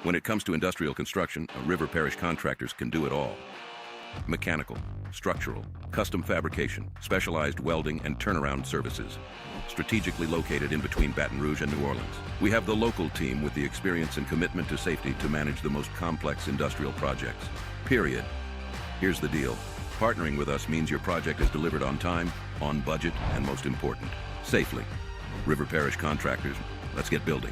When it comes to industrial construction, River Parish Contractors can do it all. Mechanical, structural, custom fabrication, specialized welding, and turnaround services. Strategically located in between Baton Rouge and New Orleans, we have the local team with the experience and commitment to safety to manage the most complex industrial projects. Period. Here's the deal. Partnering with us means your project is delivered on time, on budget, and most important, safely. River Parish Contractors, let's get building.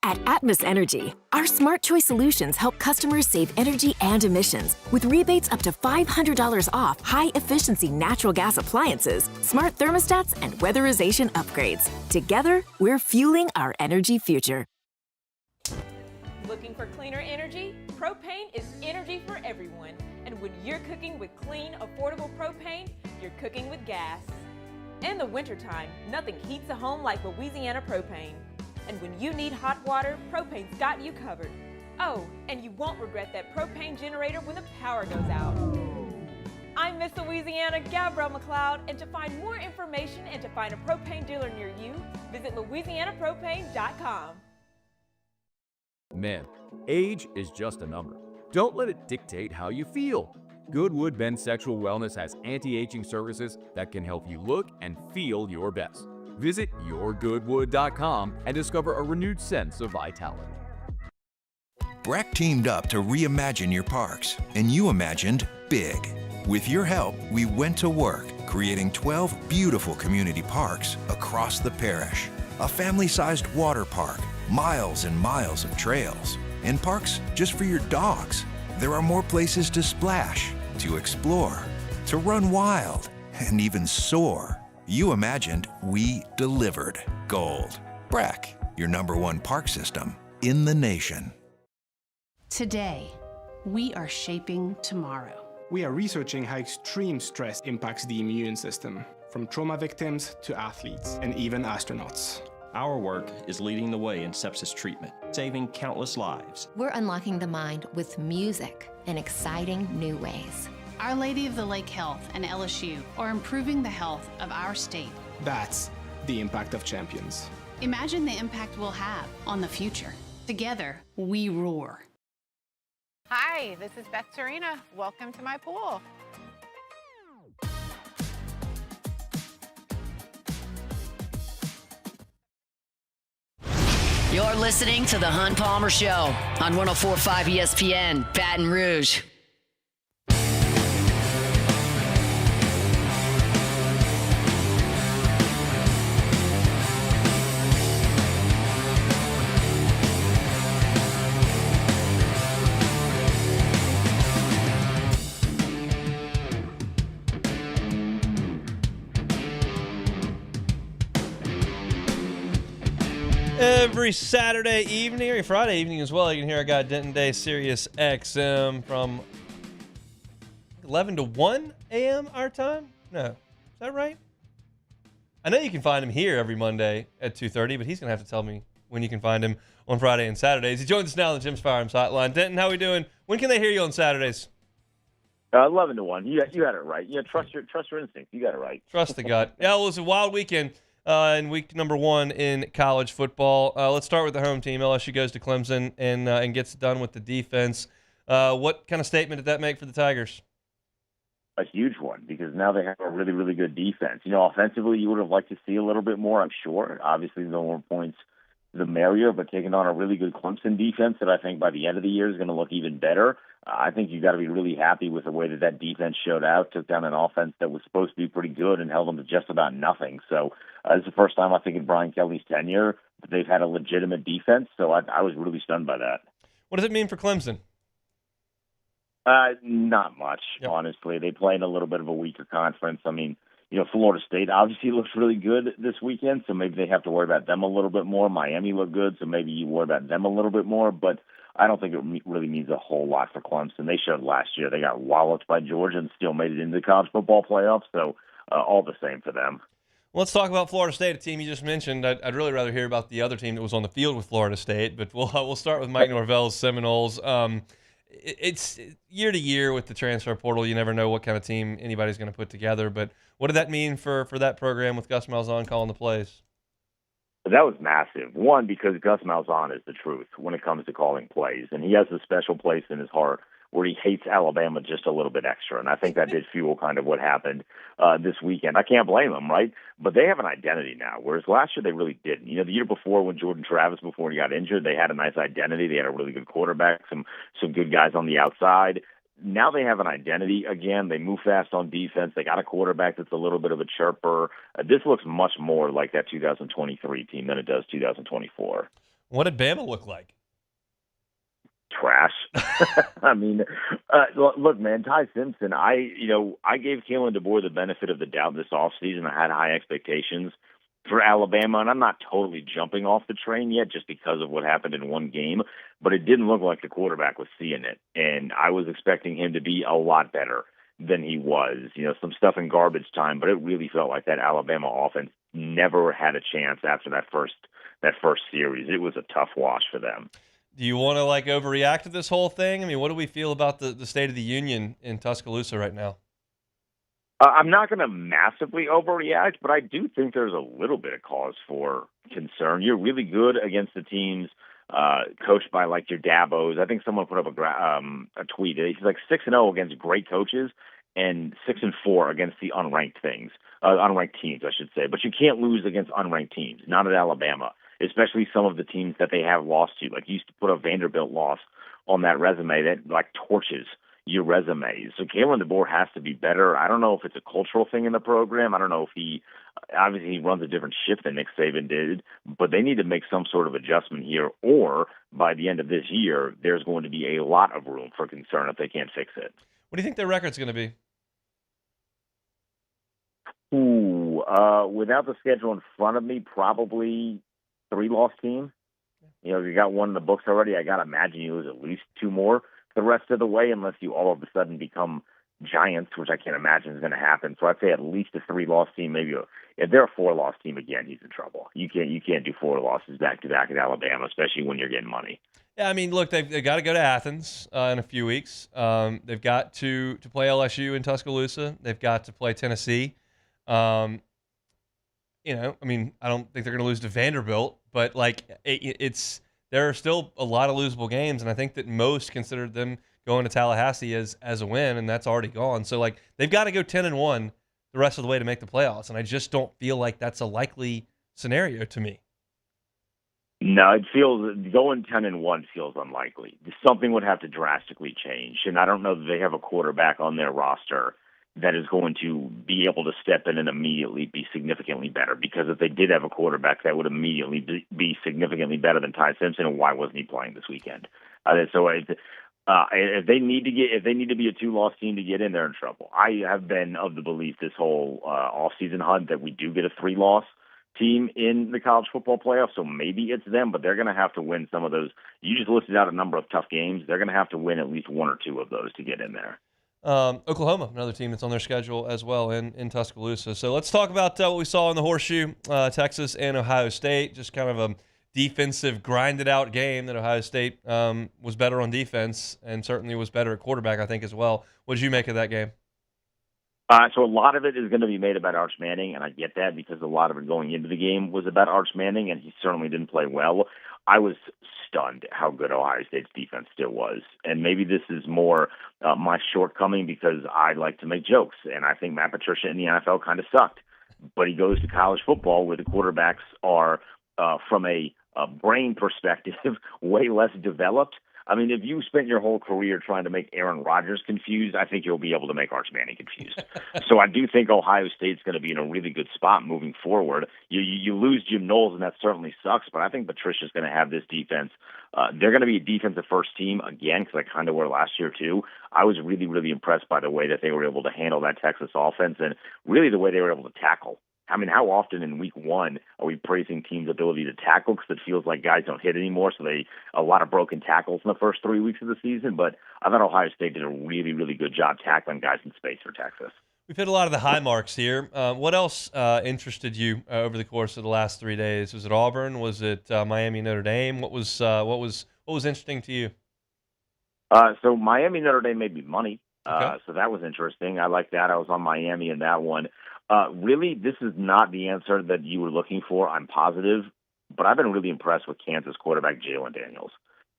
At Atmos Energy, our smart choice solutions help customers save energy and emissions with rebates up to $500 off high-efficiency natural gas appliances, smart thermostats, and weatherization upgrades. Together, we're fueling our energy future. Looking for cleaner energy? Propane is energy for everyone. And when you're cooking with clean, affordable propane, you're cooking with gas. In the wintertime, nothing heats a home like Louisiana propane. And when you need hot water, propane's got you covered. Oh, and you won't regret that propane generator when the power goes out. I'm Miss Louisiana, Gabrielle McLeod, and to find more information and to find a propane dealer near you, visit louisianapropane.com. Men, age is just a number. Don't let it dictate how you feel. Goodwood Men's Sexual Wellness has anti-aging services that can help you look and feel your best. Visit yourgoodwood.com and discover a renewed sense of vitality. BRAC teamed up to reimagine your parks, and you imagined big. With your help, we went to work, creating 12 beautiful community parks across the parish. A family-sized water park, miles and miles of trails, and parks just for your dogs. There are more places to splash, to explore, to run wild, and even soar. You imagined, we delivered. Gold. BRAC, your #1 park system in the nation. Today, we are shaping tomorrow. We are researching how extreme stress impacts the immune system, from trauma victims to athletes and even astronauts. Our work is leading the way in sepsis treatment, saving countless lives. We're unlocking the mind with music in exciting new ways. Our Lady of the Lake Health and LSU are improving the health of our state. That's the impact of champions. Imagine the impact we'll have on the future. Together, we roar. Hi, this is Beth Serena. Welcome to my pool. You're listening to The Hunt Palmer Show on 104.5 ESPN, Baton Rouge. Every Saturday evening, or Friday evening as well, you can hear our guy Denton Day, Sirius XM, from 11 to 1 a.m. our time? No. Is that right? I know you can find him here every Monday at 2:30, but he's going to have to tell me when you can find him on Friday and Saturdays. He joins us now on the Jim's Firearms Hotline. Denton, how we doing? When can they hear you on Saturdays? 11 to 1. You had it right. Trust your instinct. You got it right. Trust the gut. Yeah, well, it was a wild weekend. In week number 1 in college football. Let's start with the home team. LSU goes to Clemson and gets done with the defense. What kind of statement did that make for the Tigers? A huge one, because now they have a really, really good defense. Offensively, you would have liked to see a little bit more, I'm sure. Obviously, the more points, the merrier, but taking on a really good Clemson defense that I think by the end of the year is going to look even better. I think you've got to be really happy with the way that defense showed out, took down an offense that was supposed to be pretty good and held them to just about nothing. So it's the first time I think in Brian Kelly's tenure that they've had a legitimate defense. So I was really stunned by that. What does it mean for Clemson? Not much, honestly. They play in a little bit of a weaker conference. I mean, Florida State obviously looks really good this weekend, so maybe they have to worry about them a little bit more. Miami looked good, so maybe you worry about them a little bit more. But I don't think it really means a whole lot for Clemson. They showed last year they got walloped by Georgia and still made it into the college football playoffs, so all the same for them. Let's talk about Florida State, a team you just mentioned. I'd really rather hear about the other team that was on the field with Florida State, but we'll start with Mike Norvell's Seminoles. It's year to year with the transfer portal. You never know what kind of team anybody's going to put together. But what did that mean for that program with Gus Malzahn calling the plays? That was massive. One, because Gus Malzahn is the truth when it comes to calling plays, and he has a special place in his heart where he hates Alabama just a little bit extra, and I think that did fuel kind of what happened this weekend. I can't blame him, right? But they have an identity now, whereas last year they really didn't. You know, the year before when Jordan Travis, before he got injured, they had a nice identity. They had a really good quarterback, some good guys on the outside. Now they have an identity again. They move fast on defense. They got a quarterback that's a little bit of a chirper. This looks much more like that 2023 team than it does 2024. What did Bama look like? Trash. I mean, look, man, Ty Simpson, I gave Kalen DeBoer the benefit of the doubt this offseason. I had high expectations for Alabama, and I'm not totally jumping off the train yet just because of what happened in one game, but it didn't look like the quarterback was seeing it, and I was expecting him to be a lot better than he was. You know, some stuff in garbage time, but it really felt like that Alabama offense never had a chance after that first series. It was a tough wash for them. Do you want to overreact to this whole thing? I mean, what do we feel about the State of the Union in Tuscaloosa right now? I'm not going to massively overreact, but I do think there's a little bit of cause for concern. You're really good against the teams coached by your Dabos. I think someone put up a tweet. He's 6-0 against great coaches and 6-4 against the unranked teams, I should say. But you can't lose against unranked teams, not at Alabama, especially some of the teams that they have lost to. You used to put a Vanderbilt loss on that resume that torches your resume. So Kalen DeBoer has to be better. I don't know if it's a cultural thing in the program. I don't know if he runs a different ship than Nick Saban did, but they need to make some sort of adjustment here, or by the end of this year, there's going to be a lot of room for concern if they can't fix it. What do you think their record's going to be? Without the schedule in front of me, probably 3-loss team. You know, if you got one in the books already, I got to imagine you lose at least 2 more the rest of the way, unless you all of a sudden become giants, which I can't imagine is going to happen. So I'd say at least a 3-loss team. Maybe if they're a 4-loss team again, he's in trouble. You can't do 4 losses back to back at Alabama, especially when you're getting money. Yeah, I mean, look, they've got to go to Athens in a few weeks. They've got to play LSU in Tuscaloosa. They've got to play Tennessee. You know, I mean, I don't think they're going to lose to Vanderbilt, but there are still a lot of losable games, and I think that most considered them going to Tallahassee as a win, and that's already gone. So they've got to go 10-1 the rest of the way to make the playoffs, and I just don't feel like that's a likely scenario to me. No, it feels going 10-1 feels unlikely. Something would have to drastically change, and I don't know that they have a quarterback on their roster that is going to be able to step in and immediately be significantly better. Because if they did have a quarterback that would immediately be significantly better than Ty Simpson, why wasn't he playing this weekend? So if they need to be a 2-loss team to get in, they're in trouble. I have been of the belief this whole off-season hunt that we do get a 3-loss team in the college football playoffs, so maybe it's them, but they're going to have to win some of those. You just listed out a number of tough games. They're going to have to win at least 1 or 2 of those to get in there. Oklahoma, another team that's on their schedule as well in Tuscaloosa. So let's talk about what we saw in the Horseshoe, Texas and Ohio State. Just kind of a defensive, grinded-out game that Ohio State was better on defense and certainly was better at quarterback, I think, as well. What did you make of that game? So a lot of it is going to be made about Arch Manning, and I get that because a lot of it going into the game was about Arch Manning, and he certainly didn't play well. I was stunned how good Ohio State's defense still was. And maybe this is more my shortcoming because I like to make jokes, and I think Matt Patricia in the NFL kind of sucked. But he goes to college football where the quarterbacks are, from a brain perspective, way less developed. I mean, if you spent your whole career trying to make Aaron Rodgers confused, I think you'll be able to make Arch Manning confused. So I do think Ohio State's going to be in a really good spot moving forward. You lose Jim Knowles, and that certainly sucks, but I think Patricia's going to have this defense. They're going to be a defensive first team again, because I kind of were last year too. I was really, really impressed by the way that they were able to handle that Texas offense and really the way they were able to tackle. I mean, how often in week 1 are we praising teams' ability to tackle because it feels like guys don't hit anymore, so a lot of broken tackles in the first 3 weeks of the season. But I thought Ohio State did a really, really good job tackling guys in space for Texas. We've hit a lot of the high marks here. What else interested you over the course of the last 3 days? Was it Auburn? Was it Miami, Notre Dame? What was interesting to you? So Miami, Notre Dame made me money. Okay. So that was interesting. I like that. I was on Miami in that one. Really, this is not the answer that you were looking for. I'm positive, but I've been really impressed with Kansas quarterback Jalen Daniels.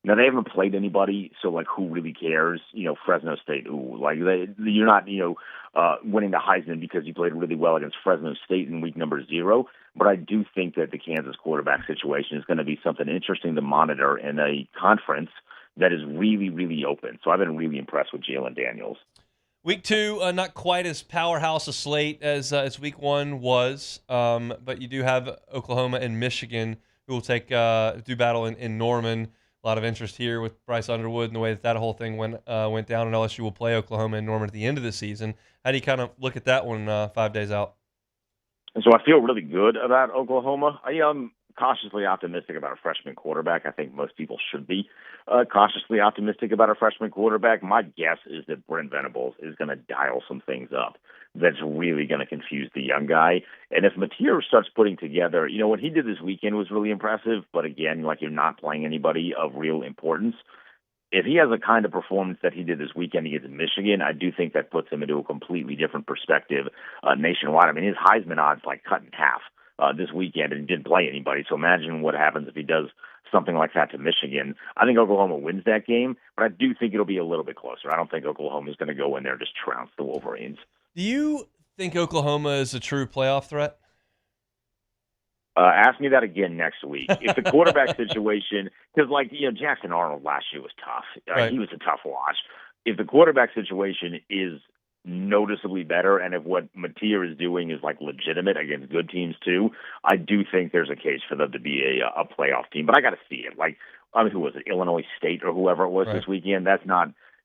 Now, they haven't played anybody, so, like, who really cares? Fresno State, you're not, winning the Heisman because you played really well against Fresno State in week number 0. But I do think that the Kansas quarterback situation is going to be something interesting to monitor in a conference that is really, really open. So I've been really impressed with Jalen Daniels. Week 2, not quite as powerhouse a slate as week 1 was, but you do have Oklahoma and Michigan who will do battle in Norman. A lot of interest here with Bryce Underwood and the way that whole thing went down, and LSU will play Oklahoma and Norman at the end of the season. How do you kind of look at that one 5 days out? And so I feel really good about Oklahoma. I'm cautiously optimistic about a freshman quarterback. I think most people should be cautiously optimistic about a freshman quarterback. My guess is that Brent Venables is going to dial some things up that's really going to confuse the young guy. And if Mateer starts putting together, what he did this weekend was really impressive, but again, you're not playing anybody of real importance. If he has a kind of performance that he did this weekend against Michigan, I do think that puts him into a completely different perspective nationwide. I mean, his Heisman odds cut in half this weekend, and he didn't play anybody. So imagine what happens if he does something like that to Michigan. I think Oklahoma wins that game, but I do think it'll be a little bit closer. I don't think Oklahoma is going to go in there and just trounce the Wolverines. Do you think Oklahoma is a true playoff threat? Ask me that again next week. If the quarterback situation, because Jackson Arnold last year was tough. Right. He was a tough watch. If the quarterback situation is noticeably better, and if what Mateer is doing is legitimate against good teams too, I do think there's a case for them to be a playoff team. But I got to see it. Who was it? Illinois State or whoever it was this weekend.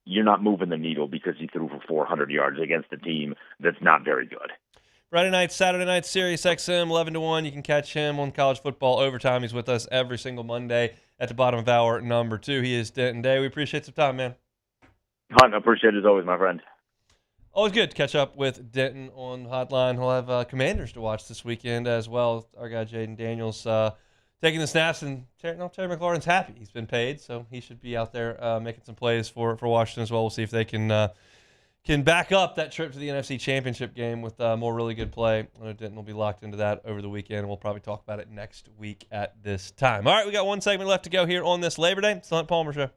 You're not moving the needle because he threw for 400 yards against a team that's not very good. Friday night, Saturday night, Sirius XM, 11 to 1. You can catch him on College Football Overtime. He's with us every single Monday at the bottom of hour number 2. He is Denton Day. We appreciate some time, man. Hunt, I appreciate it as always, my friend. Always good to catch up with Denton on Hotline. He'll have Commanders to watch this weekend as well. Our guy Jaden Daniels taking the snaps, and Terry McLaurin's happy. He's been paid, so he should be out there making some plays for Washington as well. We'll see if they can back up that trip to the NFC Championship game with more really good play. I know Denton will be locked into that over the weekend, and we'll probably talk about it next week at this time. All right, we got one segment left to go here on this Labor Day. It's the Hunt Palmer Show.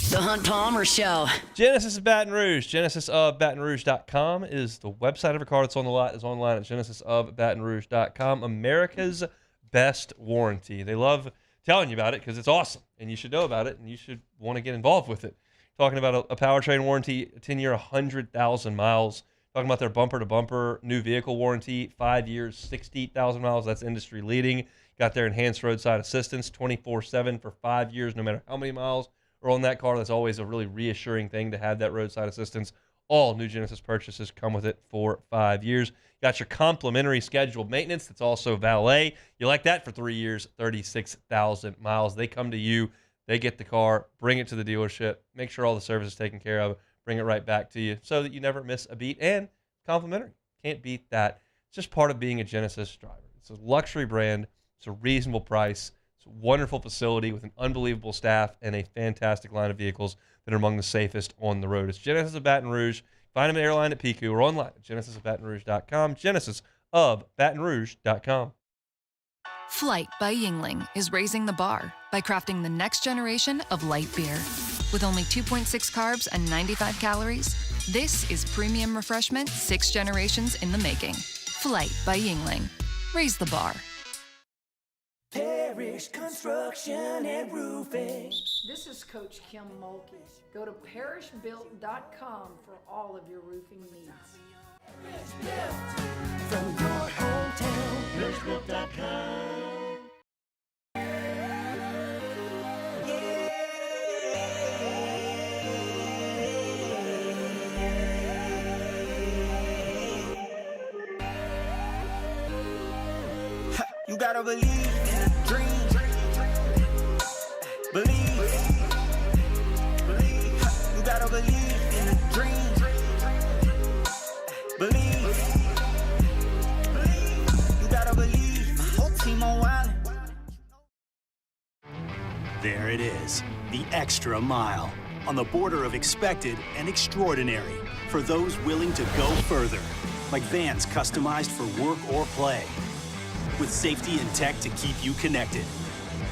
The Hunt Palmer Show. Genesis of Baton Rouge. GenesisofBatonRouge.com is the website. Every car that's on the lot is online at GenesisofBatonRouge.com. America's best warranty. They love telling you about it because it's awesome, and you should know about it, and you should want to get involved with it. Talking about a powertrain warranty, 10-year, 100,000 miles. Talking about their bumper-to-bumper new vehicle warranty, 5 years, 60,000 miles. That's industry leading. Got their enhanced roadside assistance, 24/7 for 5 years, no matter how many miles are on that car. That's always a really reassuring thing to have that roadside assistance. All new Genesis purchases come with it for 5 years. Got your complimentary scheduled maintenance. That's also valet. You like that for 3 years, 36,000 miles. They come to you. They get the car, bring it to the dealership, make sure all the service is taken care of, bring it right back to you so that you never miss a beat, and complimentary. Can't beat that. It's just part of being a Genesis driver. It's a luxury brand. It's a reasonable price. It's a wonderful facility with an unbelievable staff and a fantastic line of vehicles that are among the safest on the road. It's Genesis of Baton Rouge. Find them at Airline at Pico or online at GenesisofBatonRouge.com. GenesisofBatonRouge.com. Flight by Yingling is raising the bar by crafting the next generation of light beer. With only 2.6 carbs and 95 calories, this is premium refreshment 6 generations in the making. Flight by Yingling. Raise the bar. Parish Construction and Roofing. This is Coach Kim Mulkey. Go to parishbuilt.com for all of your roofing needs. From your hometown, parishbuilt.com. You gotta believe in a dream. Believe. You gotta believe in a dream. You gotta believe, my whole team on wildin'. There it is, the extra mile, on the border of expected and extraordinary for those willing to go further, like vans customized for work or play, with safety and tech to keep you connected,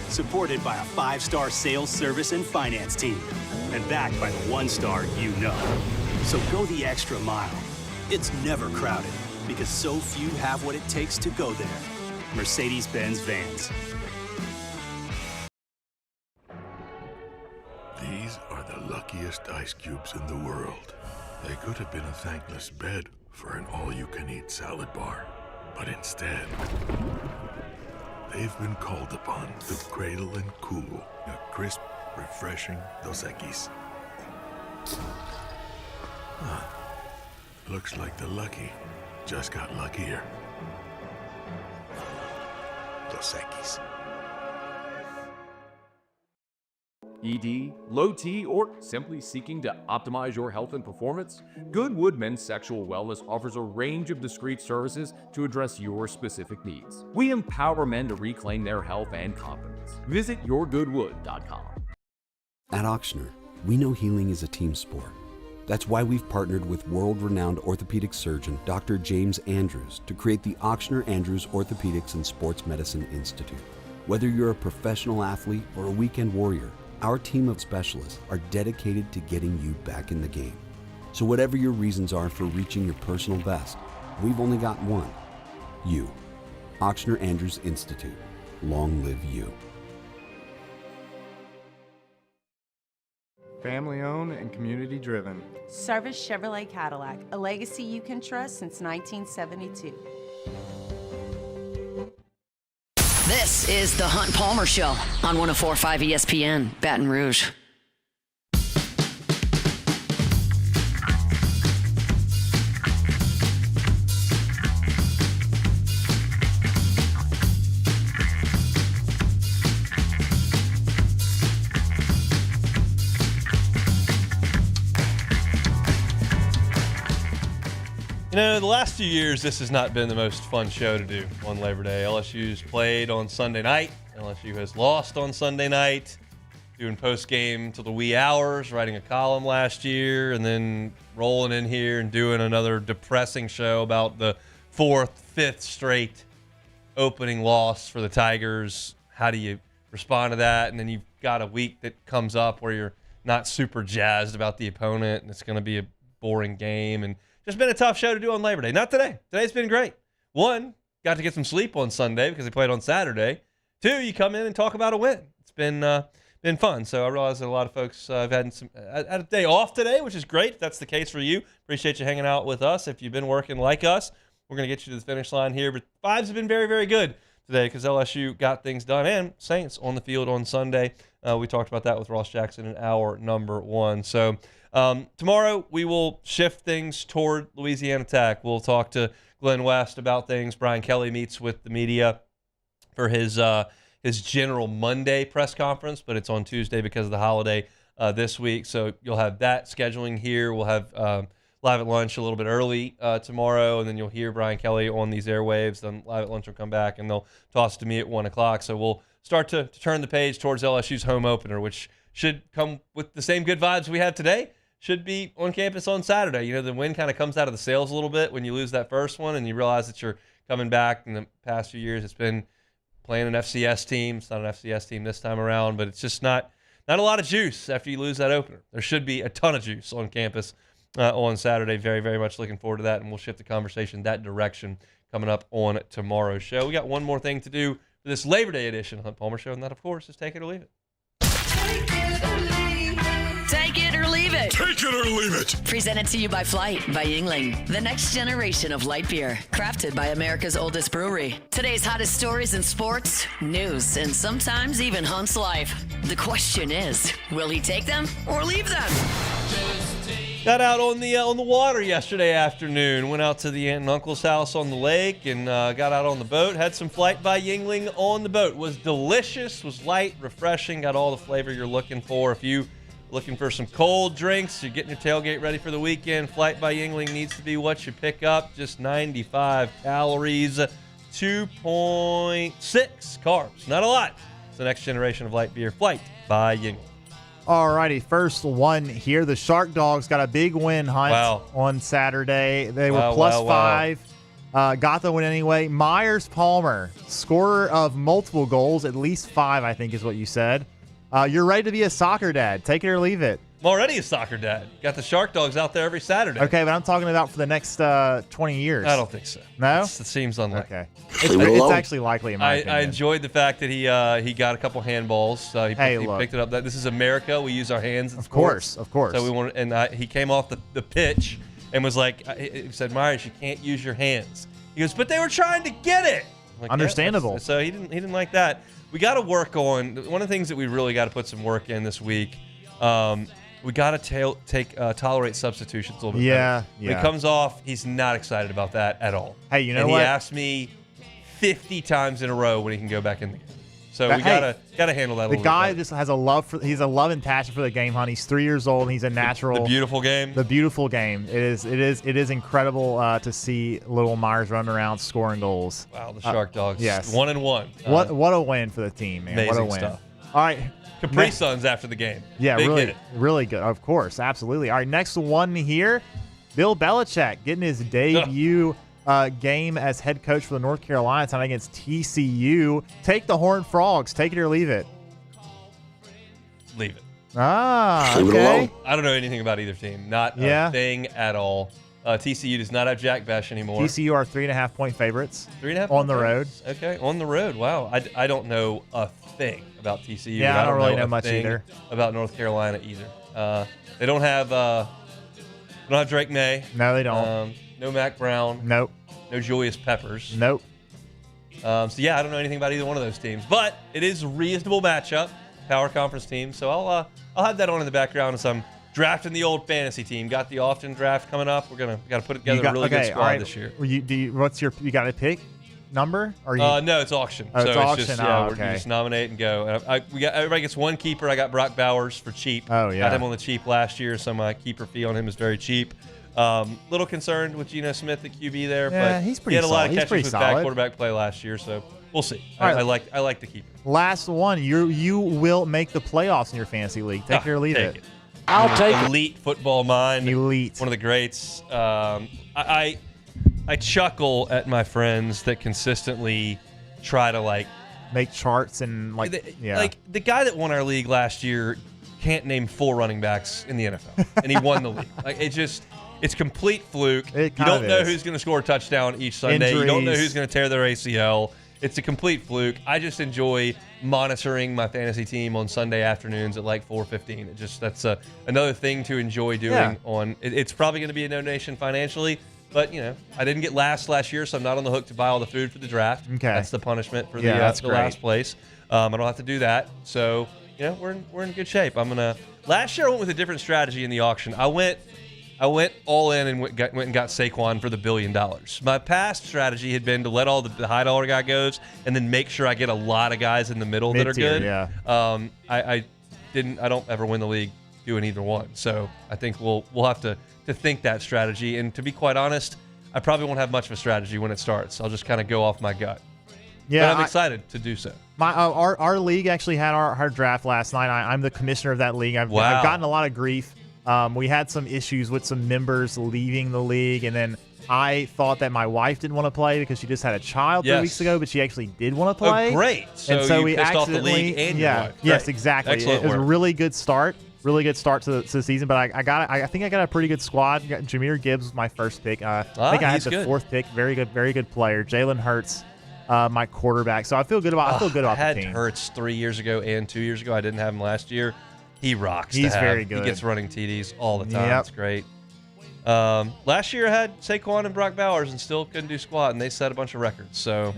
supported by a 5-star sales, service, and finance team, and backed by the 1-star you know. So go the extra mile. It's never crowded, because so few have what it takes to go there. Mercedes-Benz Vans. These are the luckiest ice cubes in the world. They could have been a thankless bed for an all-you-can-eat salad bar. But instead, they've been called upon to cradle and cool a crisp, refreshing Dos Equis. Huh. Looks like the lucky just got luckier. Dos Equis. ED, low T, or simply seeking to optimize your health and performance? Goodwood Men's Sexual Wellness offers a range of discreet services to address your specific needs. We empower men to reclaim their health and confidence. Visit yourgoodwood.com. At Auctioner, we know healing is a team sport. That's why we've partnered with world-renowned orthopedic surgeon Dr. James Andrews to create the Auctioner Andrews Orthopedics and Sports Medicine Institute. Whether you're a professional athlete or a weekend warrior, our team of specialists are dedicated to getting you back in the game. So whatever your reasons are for reaching your personal best, we've only got one. You. Auctioner Andrews Institute. Long live you. Family owned and community driven. Service Chevrolet Cadillac, a legacy you can trust since 1972. This is the Hunt Palmer Show on 104.5 ESPN, Baton Rouge. You know, the last few years, this has not been the most fun show to do on Labor Day. LSU's played on Sunday night. LSU has lost on Sunday night, doing post-game till the wee hours, writing a column last year, and then rolling in here and doing another depressing show about the 4th, 5th straight opening loss for the Tigers. How do you respond to that? And then you've got a week that comes up where you're not super jazzed about the opponent, and it's going to be a boring game. And just been a tough show to do on Labor Day. Not today. Today's been great. 1, got to get some sleep on Sunday because they played on Saturday. 2, you come in and talk about a win. It's been fun. So I realize that a lot of folks have had a day off today, which is great. If that's the case for you, appreciate you hanging out with us. If you've been working like us, we're going to get you to the finish line here. But vibes have been very, very good today because LSU got things done, and Saints on the field on Sunday. We talked about that with Ross Jackson in hour number 1. So tomorrow we will shift things toward Louisiana Tech. We'll talk to Glenn West about things. Brian Kelly meets with the media for his general Monday press conference, but it's on Tuesday because of the holiday this week. So you'll have that scheduling here. We'll have Live at Lunch a little bit early tomorrow, and then you'll hear Brian Kelly on these airwaves. Then Live at Lunch will come back, and they'll toss to me at 1 o'clock. So we'll start to turn the page towards LSU's home opener, which should come with the same good vibes we have today. Should be on campus on Saturday. You know, the wind kind of comes out of the sails a little bit when you lose that first one and you realize that you're coming back. In the past few years, it's been playing an FCS team. It's not an FCS team this time around, but it's just not a lot of juice after you lose that opener. There should be a ton of juice on campus on Saturday. Very, very much looking forward to that, and we'll shift the conversation that direction coming up on tomorrow's show. We got one more thing to do for this Labor Day edition of Hunt Palmer Show, and that, of course, is Take It or Leave It. Take it or leave it. Take it or leave it. Presented to you by Flight by Yingling, the next generation of light beer, crafted by America's oldest brewery. Today's hottest stories in sports, news, and sometimes even Hunt's life. The question is, will he take them or leave them? Got out on the water yesterday afternoon. Went out to the aunt and uncle's house on the lake and got out on the boat. Had some Flight by Yingling on the boat. Was delicious. Was light, refreshing. Got all the flavor you're looking for. If you looking for some cold drinks, you're getting your tailgate ready for the weekend, Flight by Yingling needs to be what you pick up. Just 95 calories, 2.6 carbs. Not a lot. It's the next generation of light beer, Flight by Yingling. All righty, first one here. The Shark Dogs got a big win, Hunt, on Saturday. They were +5. Got the win anyway. Myers-Palmer, scorer of multiple goals, at least 5, I think is what you said. You're ready to be a soccer dad. Take it or leave it. I'm already a soccer dad. Got the Shark Dogs out there every Saturday. Okay, but I'm talking about for the next 20 years. I don't think so. No? It seems unlikely. Okay. It's actually likely in my opinion. I enjoyed the fact that he got a couple handballs. He picked it up. This is America. We use our hands in sports. Of course. So we wanted, and he came off the pitch and was like, he said, Myers, you can't use your hands. He goes, but they were trying to get it. Like, understandable. Yeah, so he didn't like that. We got to work on one of the things that we really got to put some work in this week. We got to tolerate substitutions a little bit better. When he comes off, he's not excited about that at all. Hey, you know what? He asked me 50 times in a row when he can go back in the game. So we gotta handle that a little bit. The guy just has he's a love and passion for the game, Hunt. He's 3 years old and he's a natural. The beautiful game. The beautiful game. It is incredible to see little Myers running around scoring goals. Wow, the Shark Dogs. Yes. 1-1. What a win for the team, man. Amazing What a win. stuff. All right. Capri Suns after the game. Yeah, Big really, hit. really good. Of course, absolutely. All right, next one here. Bill Belichick getting his debut game as head coach for the North Carolina time against TCU. Take the Horned Frogs. Take it or leave it. Leave it. Okay. I don't know anything about either team. Not a thing at all. TCU does not have Jack Besh anymore. TCU are 3.5-point favorites. 3.5 on the road. Okay, on the road. Wow. I don't know a thing about TCU. Yeah, I don't really know much either. About North Carolina either. They don't have Drake May. No, they don't. No Mac Brown. Nope. No Julius Peppers. Nope. So yeah, I don't know anything about either one of those teams, but it is a reasonable matchup, power conference team. So I'll have that on in the background as I'm drafting the old fantasy team. Got the Often draft coming up. We're got to put together a really good squad this year. You got a pick number? Or no, it's auction. Oh, so it's auction. Just, okay. We just nominate and go. And everybody gets one keeper. I got Brock Bowers for cheap. Oh yeah. Got him on the cheap last year, so my keeper fee on him is very cheap. Little concerned with Geno Smith at QB there, but he's pretty he had a lot of solid. catches with bad quarterback play last year, so we'll see. I like the keeper. Last one. You will make the playoffs in your fantasy league. Take it or leave it. I'll take elite football mind. Elite. One of the greats. I chuckle at my friends that consistently try to make charts and like the guy that won our league last year can't name 4 running backs in the NFL, and he won the league. It's complete fluke. You don't know who's going to score a touchdown each Sunday. Injuries. You don't know who's going to tear their ACL. It's a complete fluke. I just enjoy monitoring my fantasy team on Sunday afternoons at 4:15. That's another thing to enjoy doing. It's probably going to be a donation financially, but I didn't get last year, so I'm not on the hook to buy all the food for the draft. Okay, that's the punishment for the last place. I don't have to do that, so we're in good shape. Last year I went with a different strategy in the auction. I went all in and went and got Saquon for the $1 billion. My past strategy had been to let all the high dollar guy goes and then make sure I get a lot of guys in the middle that are good. Yeah. I don't ever win the league doing either one. So I think we'll have to think that strategy. And to be quite honest, I probably won't have much of a strategy when it starts. I'll just kind of go off my gut. Yeah, but I'm excited to do so. Our league actually had our draft last night. I'm the commissioner of that league. I've gotten a lot of grief. We had some issues with some members leaving the league, and then I thought that my wife didn't want to play because she just had a child 3 weeks ago, but she actually did want to play. Oh, great. So you we pissed off the accidentally, league and your wife. Yes, Great. exactly. Excellent It was a work. really good start to the season, but I think I got a pretty good squad. Got Jahmyr Gibbs was my first pick. I think I had the 4th pick. Very good player. Jalen Hurts, my quarterback. So I feel good about the team. I had Hurts 3 years ago and 2 years ago. I didn't have him last year. He rocks. He's very good. He gets running TDs all the time. It's great. Last year I had Saquon and Brock Bowers and still couldn't do squat, and they set a bunch of records. So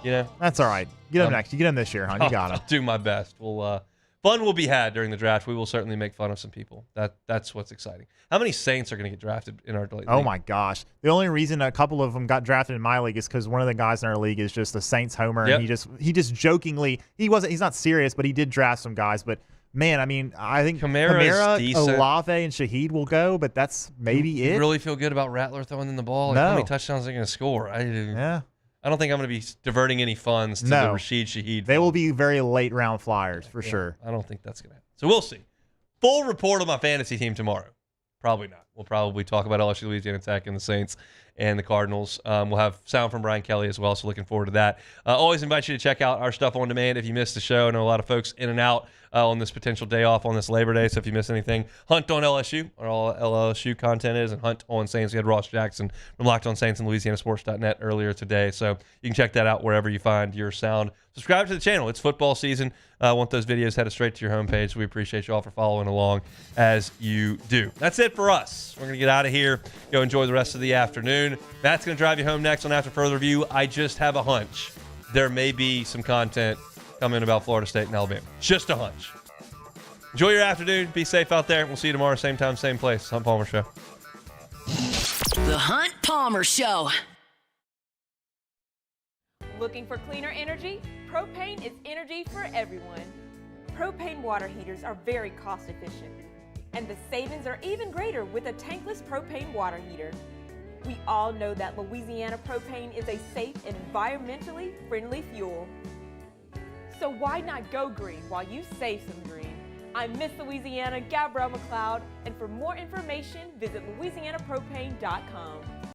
that's all right. Get him next. You get him this year, huh? You got him. I'll do my best. Fun will be had during the draft. We will certainly make fun of some people. That's what's exciting. How many Saints are going to get drafted in our league? Oh my gosh! The only reason a couple of them got drafted in my league is because one of the guys in our league is just a Saints homer, and he just jokingly he's not serious, but he did draft some guys. But Man, I mean, I think Kamara's Kamara, decent. Olave, and Shaheed will go, but that's maybe it. You really feel good about Rattler throwing in the ball? Like, No. how many touchdowns are they going to score? I don't think I'm going to be diverting any funds to the Rashid Shaheed. They will be very late round flyers for sure. I don't think that's going to happen. So we'll see. Full report on my fantasy team tomorrow. Probably not. We'll probably talk about LSU, Louisiana Tech, and the Saints and the Cardinals. We'll have sound from Brian Kelly as well, so looking forward to that. Always invite you to check out our stuff on demand if you missed the show. I know a lot of folks in and out on this potential day off on this Labor Day, so if you miss anything, Hunt on LSU, or all LSU content is, and Hunt on Saints. We had Ross Jackson from Locked On Saints and LouisianaSports.net earlier today, so you can check that out wherever you find your sound. Subscribe to the channel. It's football season. I want those videos headed straight to your homepage. We appreciate you all for following along as you do. That's it for us. We're going to get out of here. Go enjoy the rest of the afternoon. Matt's going to drive you home next on After Further Review. I just have a hunch. There may be some content coming about Florida State and Alabama. Just a hunch. Enjoy your afternoon. Be safe out there. We'll see you tomorrow, same time, same place. Hunt Palmer Show. The Hunt Palmer Show. Looking for cleaner energy? Propane is energy for everyone. Propane water heaters are very cost efficient, and the savings are even greater with a tankless propane water heater. We all know that Louisiana propane is a safe and environmentally friendly fuel. So why not go green while you save some green? I'm Miss Louisiana, Gabrielle McLeod, and for more information, visit louisianapropane.com.